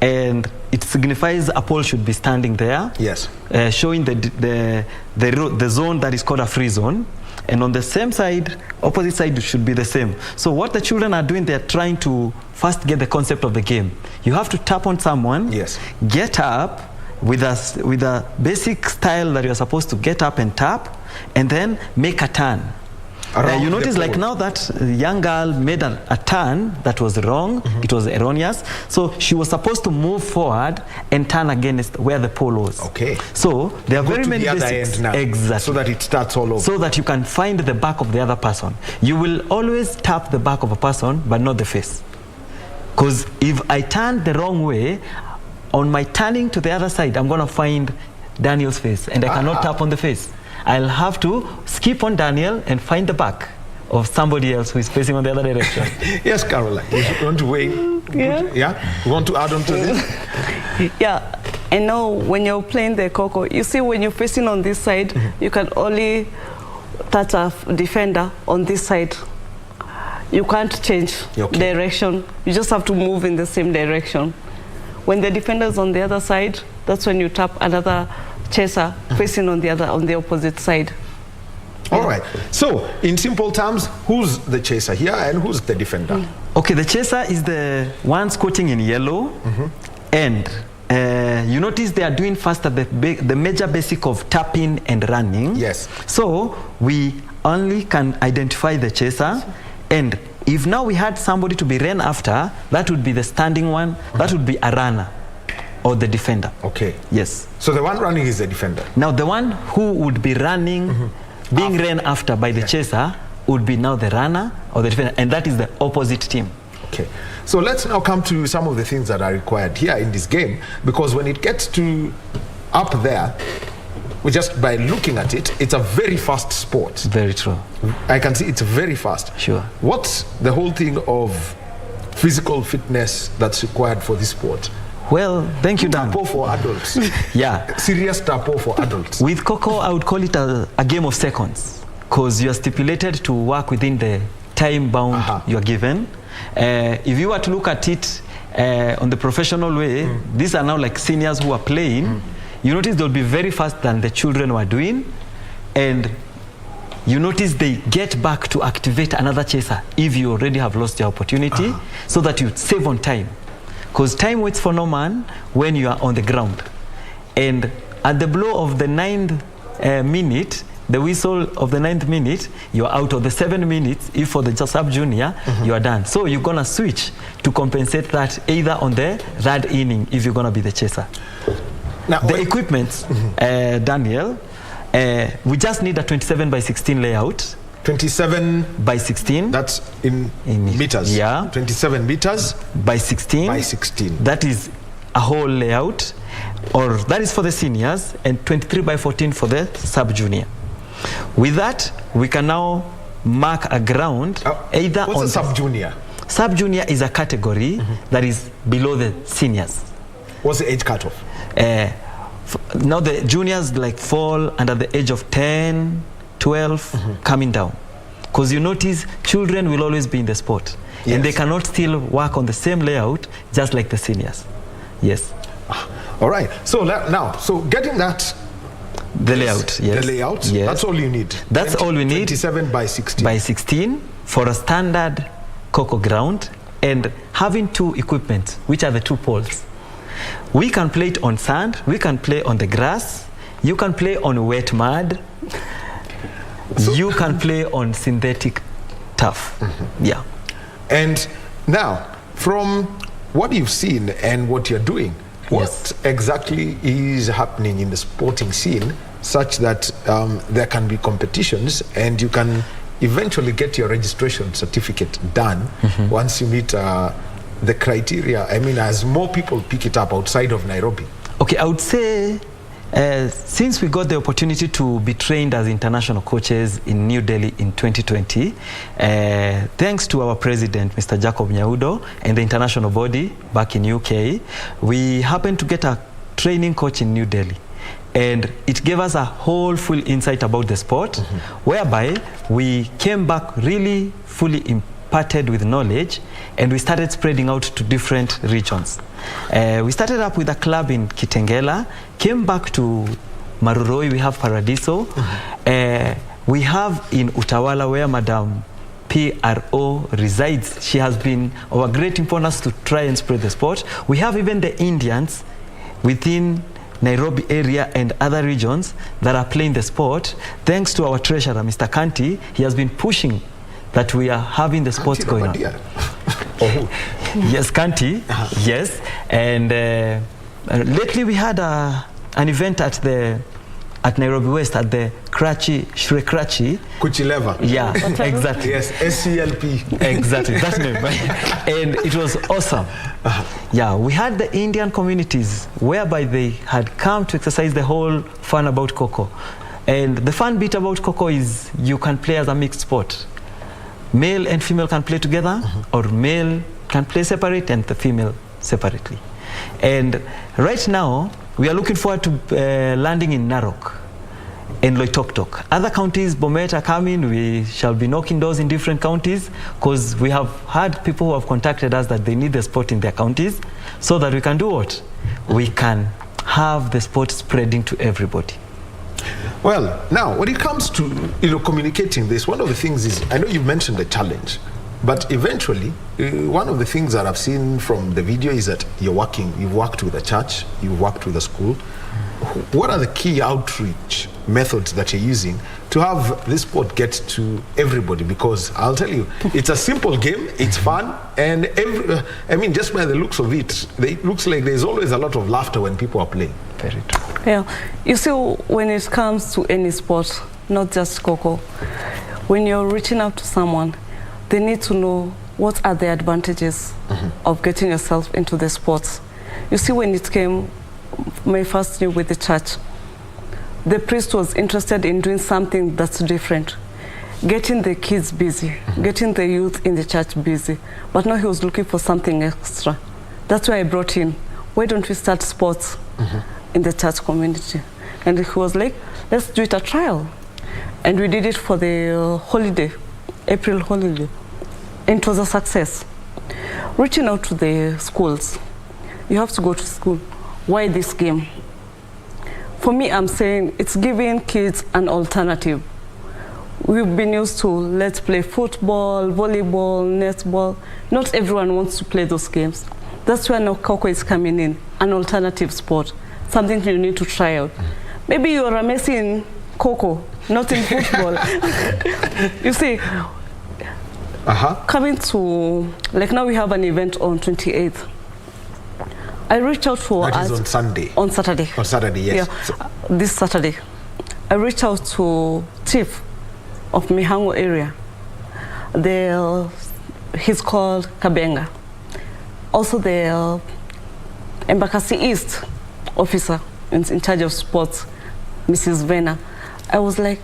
and it signifies a pole should be standing there, yes, showing the zone that is called a free zone. And on the same side, opposite side should be the same. So what the children are doing, they're trying to first get the concept of the game. You have to tap on someone, yes, get up with a basic style that you're supposed to get up and tap, and then make a turn. You notice like now that young girl made a turn that was wrong, it was erroneous. So she was supposed to move forward and turn against where the pole was. Okay. So there are very many basics. Now, exactly. So that it starts all over. So that you can find the back of the other person. You will always tap the back of a person, but not the face. Because if I turn the wrong way, on my turning to the other side, I'm going to find Daniel's face, and I cannot tap on the face. I'll have to skip on Daniel and find the back of somebody else who is facing on the other direction. Yes, Caroline, you want to weigh? Yeah? You want to add on to this? Yeah, and now when you're playing the Koko, you see when you're facing on this side, you can only touch a defender on this side. You can't change direction. You just have to move in the same direction. When the defender's on the other side, that's when you tap another chaser facing on the opposite side. All right. So, in simple terms, who's the chaser here and who's the defender? Okay, the chaser is the one squatting in yellow, and you notice they are doing first the major basic of tapping and running. Yes. So we only can identify the chaser, and if now we had somebody to be ran after, that would be the standing one. That would be a runner or the defender. Okay. Yes. So the one running is the defender. Now the one who would be running, being ran after by the chaser, would be now the runner or the defender, and that is the opposite team. Okay. So let's now come to some of the things that are required here in this game, because when it gets to up there, just by looking at it, it's a very fast sport. Very true. I can see it's very fast. Sure. What's the whole thing of physical fitness that's required for this sport? Well, thank you, Dan. Tapo for adults. Yeah. Serious tapo for adults. With Koko, I would call it a game of seconds, because you are stipulated to work within the time bound you are given. If you were to look at it on the professional way, these are now like seniors who are playing. You notice they'll be very fast than the children were doing, and you notice they get back to activate another chaser if you already have lost your opportunity, so that you save on time. Because time waits for no man when you are on the ground. And at the blow of the 9th minute, the whistle of the 9th minute, you're out of the 7 minutes. If for the sub-junior, you are done. So you're going to switch to compensate that either on the 3rd inning if you're going to be the chaser. Now, the equipment, Daniel, we just need a 27 by 16 layout. 27 by 16. That's in meters. Yeah. 27 meters by 16. By 16. That is a whole layout, or that is for the seniors, and 23 by 14 for the sub-junior. With that, we can now mark a ground either what's on a sub-junior? Sub-junior is a category that is below the seniors. What's the age cutoff? Now the juniors like fall under the age of 10, 12, coming down. Because you notice children will always be in the sport. Yes. And they cannot still work on the same layout just like the seniors. Yes. All right. So now, getting that... The layout, yes. The layout, yes. That's all you need. That's all we need. 27 by 16. By 16 for a standard Koko ground, and having 2 equipment, which are the 2 poles. We can play it on sand, we can play on the grass, you can play on wet mud, you can play on synthetic turf. Yeah. And now, from what you've seen and what you're doing, what exactly is happening in the sporting scene such that there can be competitions and you can eventually get your registration certificate done once you meet the criteria? I mean, as more people pick it up outside of Nairobi. Okay, I would say since we got the opportunity to be trained as international coaches in New Delhi in 2020, thanks to our president, Mr. Jacob Nyaudo, and the international body back in UK, we happened to get a training coach in New Delhi. And it gave us a whole full insight about the sport, whereby we came back really fully imparted with knowledge, and we started spreading out to different regions. We started up with a club in Kitengela, came back to Maruroi, we have Paradiso. We have in Utawala, where Madam PRO resides. She has been of a great importance to try and spread the sport. We have even the Indians within Nairobi area and other regions that are playing the sport. Thanks to our treasurer, Mr. Kanti, he has been pushing that we are having the sports going on. Yes, Kanti, yes. And lately we had an event at Nairobi West at the Shre Krachi. Kuchileva. Yeah, exactly. Yes, SCLP. Exactly, that name. And it was awesome. Yeah, we had the Indian communities whereby they had come to exercise the whole fun about Koko. And the fun bit about Koko is you can play as a mixed sport. Male and female can play together, or male can play separate and the female separately. And right now, we are looking forward to landing in Narok and Loitoktok. Other counties, Bomet are coming. We shall be knocking doors in different counties because we have had people who have contacted us that they need the sport in their counties so that we can do what? We can have the sport spreading to everybody. Well, now, when it comes to communicating this, one of the things is, I know you've mentioned the challenge, but eventually, one of the things that I've seen from the video is that you've worked with the church, you've worked with the school. What are the key outreach methods that you're using to have this sport get to everybody? Because I'll tell you, it's a simple game, it's fun, and I mean, just by the looks of it, it looks like there's always a lot of laughter when people are playing. Very true. Yeah, you see, when it comes to any sport, not just Koko, when you're reaching out to someone, they need to know what are the advantages of getting yourself into the sports. You see, when it came, my first year with the church, the priest was interested in doing something that's different, getting the kids busy, getting the youth in the church busy. But now he was looking for something extra. That's why I brought in, why don't we start sports in the church community? And he was like, let's do it a trial. And we did it for the holiday, April holiday. And it was a success. Reaching out to the schools, you have to go to school. Why this game? For me, I'm saying it's giving kids an alternative. We've been used to, let's play football, volleyball, netball. Not everyone wants to play those games. That's where now Koko is coming in, an alternative sport, something you need to try out. Maybe you're a Messi in Koko, not in football. You see, coming to, like now we have an event on 28th. I reached out to... That is on Sunday? On Saturday. On Saturday, yes. Yeah, this Saturday. I reached out to Chief of Mihango area. He's called Kabenga. Also the Embakasi East officer in charge of sports, Mrs. Vena. I was like,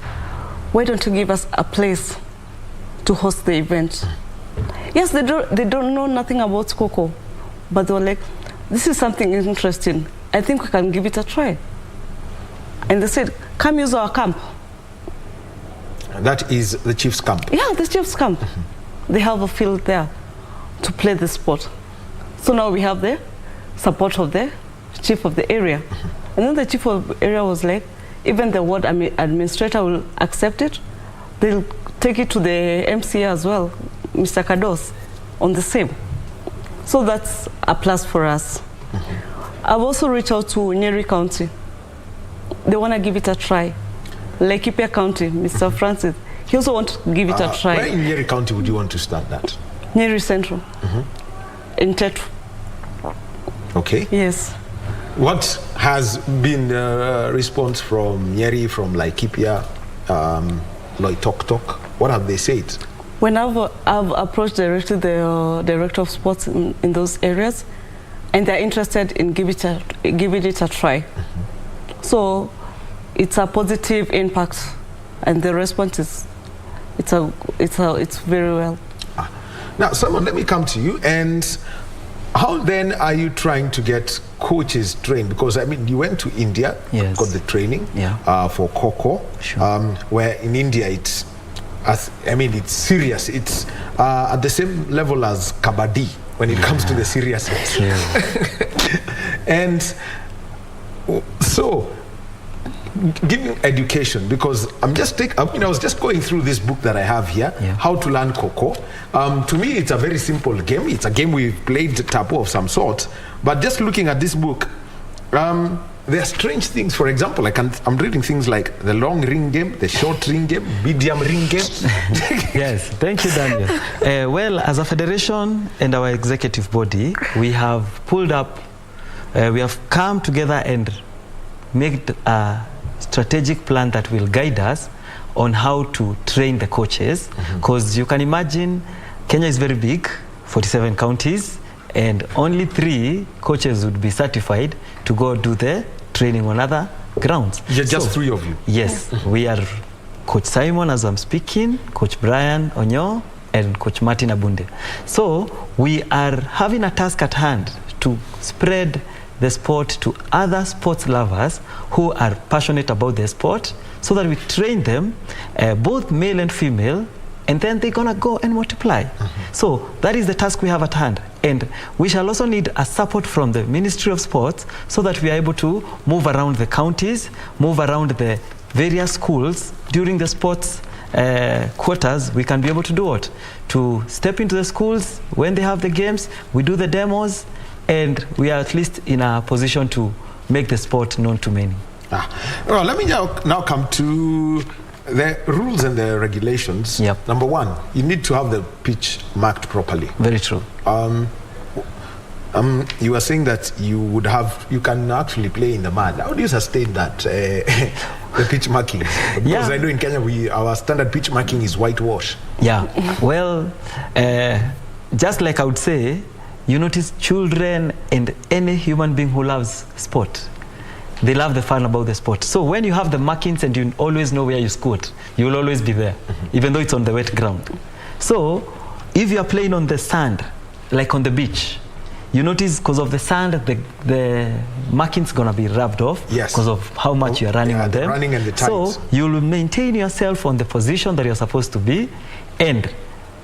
why don't you give us a place to host the event. Yes, they don't know nothing about Koko, but they were like, this is something interesting. I think we can give it a try. And they said, come use our camp. That is the Chiefs camp? Yeah, the Chiefs camp. They have a field there to play the sport. So now we have the support of the chief of the area. And then the chief of the area was like, even the ward administrator will accept it. They'll take it to the MCA as well, Mr. Kados, on the same. So that's a plus for us. I've also reached out to Nyeri County. They want to give it a try. Laikipia County, Mr. Francis, he also wants to give it a try. Where in Nyeri County would you want to start that? Nyeri Central. In Tetu. Okay. Yes. What has been response from Nyeri, from Laikipia, Loitoktok? What have they said? When I've approached directly the director of sports in those areas, and they're interested in giving it a try. So it's a positive impact, and the response is it's very well. Now, Simon, let me come to you. And how then are you trying to get coaches trained? Because I mean, you went to India, yes, got the training for Koko, sure, where in India it's serious. It's at the same level as Kabaddi when it comes to the seriousness. And so, giving education, because I was just going through this book that I have here, How to Learn Koko. To me, it's a very simple game. It's a game we've played tapu of some sort. But just looking at this book, there are strange things. For example, I'm reading things like the long ring game, the short ring game, medium ring game. Yes, thank you, Daniel. Well, as a federation and our executive body, we have pulled up, we have come together and made a strategic plan that will guide us on how to train the coaches. Because you can imagine, Kenya is very big, 47 counties, and only 3 coaches would be certified to go do the training on other grounds. Just 3 of you? Yes, we are Coach Simon as I'm speaking, Coach Brian Onyo, and Coach Martin Abunde. So we are having a task at hand to spread the sport to other sports lovers who are passionate about the sport, so that we train them, both male and female, and then they're gonna go and multiply. So that is the task we have at hand. And we shall also need a support from the Ministry of Sports, so that we are able to move around the counties, move around the various schools during the sports quarters. We can be able to do what? To step into the schools when they have the games, we do the demos, and we are at least in a position to make the sport known to many. Well, let me now come to the rules and the regulations. Number 1, you need to have the pitch marked properly. Very true. You were saying that you can actually play in the mud. How do you sustain that, the pitch marking? Because I know in Kenya, our standard pitch marking is whitewash. Yeah, well, just like I would say, you notice children and any human being who loves sport, they love the fun about the sport. So when you have the markings and you always know where you scored, you will always be there, even though it's on the wet ground. So if you are playing on the sand, like on the beach, you notice because of the sand, the marking's gonna be rubbed off because of how much you are running on them. Running and the tides. So you will maintain yourself on the position that you're supposed to be, and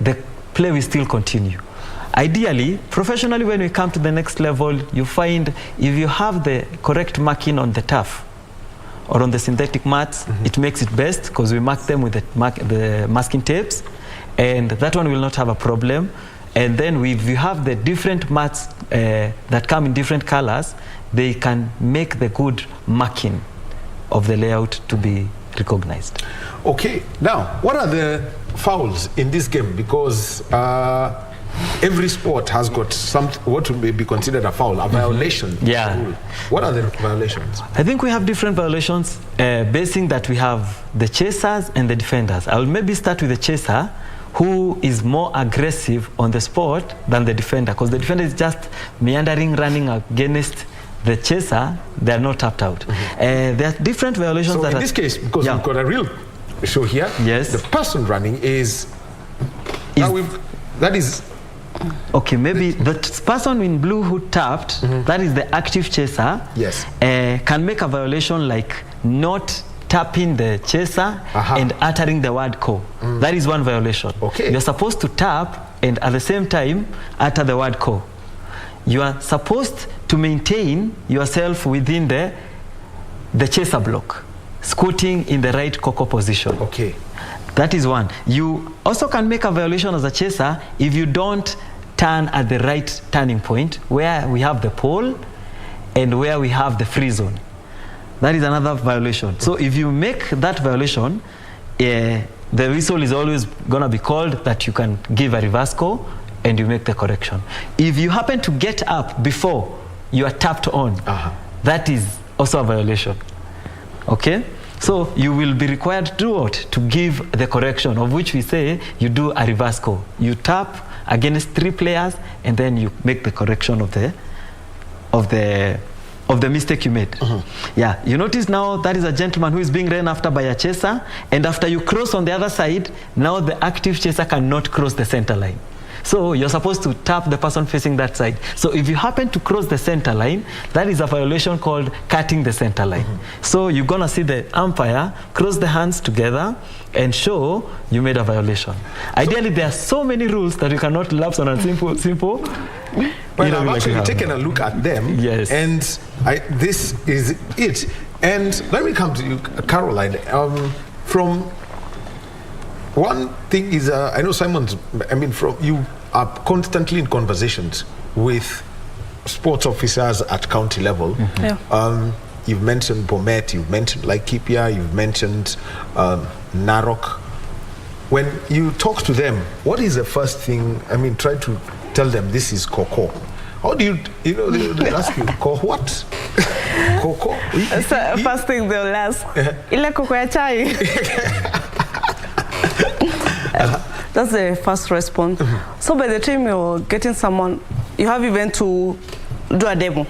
the play will still continue. Ideally, professionally, when we come to the next level, you find if you have the correct marking on the turf or on the synthetic mats, it makes it best, because we mark them with the masking tapes, and that one will not have a problem. And then if you have the different mats that come in different colors, they can make the good marking of the layout to be recognized. Okay, now, what are the fouls in this game? Because every sport has got what would be considered a foul, a violation. Yeah. What are the violations? I think we have different violations, basing that we have the chasers and the defenders. I will maybe start with the chaser, who is more aggressive on the sport than the defender, because the defender is just meandering, running against the chaser. They are not tapped out. There are different violations. So in this case, because we've got a real show here, yes, the person running is That is... Okay, maybe the person in blue who tapped, that is the active chaser, yes, can make a violation like not tapping the chaser and uttering the word "ko." That is one violation. Okay. You're supposed to tap and at the same time utter the word "ko." You are supposed to maintain yourself within the chaser block, squatting in the right Koko position. Okay. That is one. You also can make a violation as a chaser if you don't turn at the right turning point where we have the pole and where we have the free zone. That is another violation. So if you make that violation, the whistle is always going to be called that you can give a reverse call and you make the correction. If you happen to get up before you are tapped on, that is also a violation. Okay? So you will be required to do what? To give the correction, of which we say you do a reverse call. You tap against 3 players and then you make the correction of the mistake you made. Yeah, you notice now that is a gentleman who is being ran after by a chaser, and after you cross on the other side, now the active chaser cannot cross the center line. So you're supposed to tap the person facing that side. So if you happen to cross the center line, that is a violation called cutting the center line. So you're gonna see the umpire cross the hands together and show you made a violation. Ideally, there are so many rules that you cannot lapse on a simple. Well, I've actually taken a look at them. Yes. And this is it. And let me come to you, Caroline. From one thing is, I know Simon's, you are constantly in conversations with sports officers at county level. You've mentioned Bomet, you've mentioned Laikipia, you've mentioned Narok. When you talk to them, what is the first thing, try to tell them this is Koko. How do they ask you, what? Koko? So, first thing they'll ask, ile Koko ya chai? That's the first response. So by the time you're getting someone, you have even to do a demo.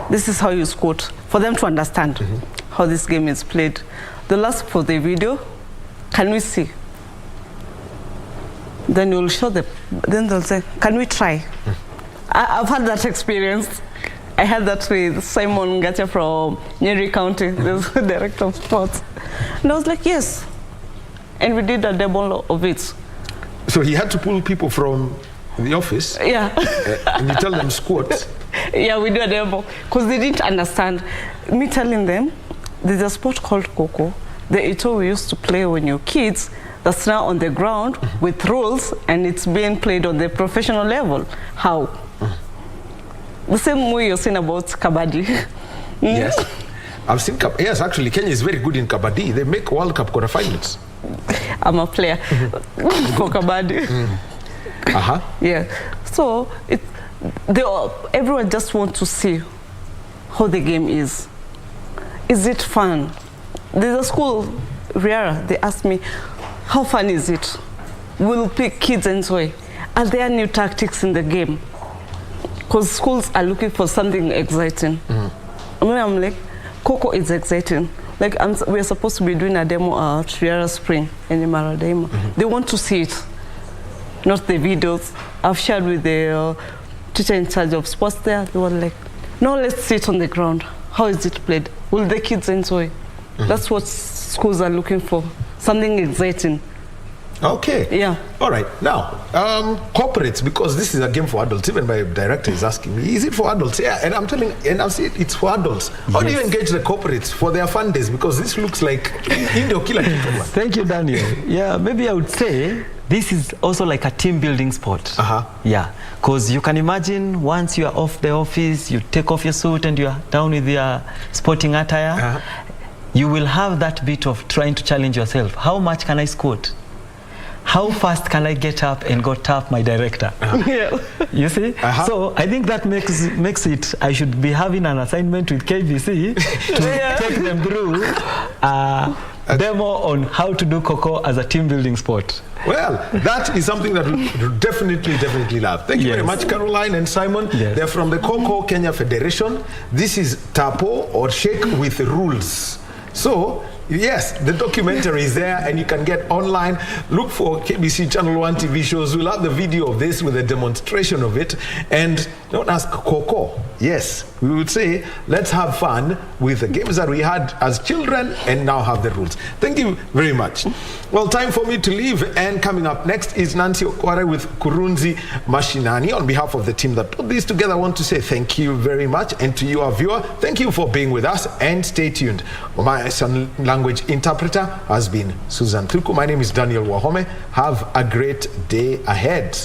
This is how you squat, for them to understand how this game is played. They'll ask for the video, can we see? Then you'll show them, then they'll say, can we try? I've had that experience. I had that with Simon Gacha from Nyeri County, the director of sports. And I was like, yes. And we did a demo of it. So he had to pull people from the office? Yeah. And you tell them squat? Yeah, we do a demo. Because they didn't understand. Me telling them, there's a sport called Koko. The Ito we used to play when you're kids, that's now on the ground with rules, and it's being played on the professional level. How? The same way you're saying about Kabaddi. Yes. I've seen yes, actually, Kenya is very good in Kabaddi. They make World Cup quarterfinals. I'm a player for Kabaddi. Yeah. So everyone just wants to see how the game is. Is it fun? There's a school, Riara, they asked me, how fun is it? We'll pick kids and enjoy. Are there new tactics in the game? Because schools are looking for something exciting. I'm like, Koko is exciting. Like we're supposed to be doing a demo at Riara Spring in Maradema. They want to see it, not the videos. I've shared with the teacher in charge of sports there. They were like, no, let's see it on the ground. How is it played? Will the kids enjoy? That's what schools are looking for, something exciting. Okay. Yeah. All right. Now, corporates, because this is a game for adults. Even my director is asking me, is it for adults? Yeah. And I'm saying it's for adults. How do you engage the corporates for their fun days? Because this looks like Indio killer. Thank you, Daniel. Yeah, maybe I would say this is also like a team building sport. Yeah. Because you can imagine once you are off the office, you take off your suit and you are down with your sporting attire, you will have that bit of trying to challenge yourself. How much can I squat? How fast can I get up and go tap my director? You see? So I think that makes it, I should be having an assignment with KBC to take them through a demo on how to do Koko as a team building sport. Well, that is something that we definitely love. Thank you very much, Caroline and Simon. They're from the Koko Kenya Federation. This is Tapo or Shake with rules. So Yes, the documentary is there and you can get online. Look for KBC Channel 1 TV shows. We'll have the video of this with a demonstration of it. And don't ask Koko. Yes, we would say, let's have fun with the games that we had as children and now have the rules. Thank you very much. Well, time for me to leave. And coming up next is Nancy Okware with Kurunzi Mashinani. On behalf of the team that put this together, I want to say thank you very much. And to you, our viewer, thank you for being with us and stay tuned. My sign language interpreter has been Susan Tuku. My name is Daniel Wahome. Have a great day ahead.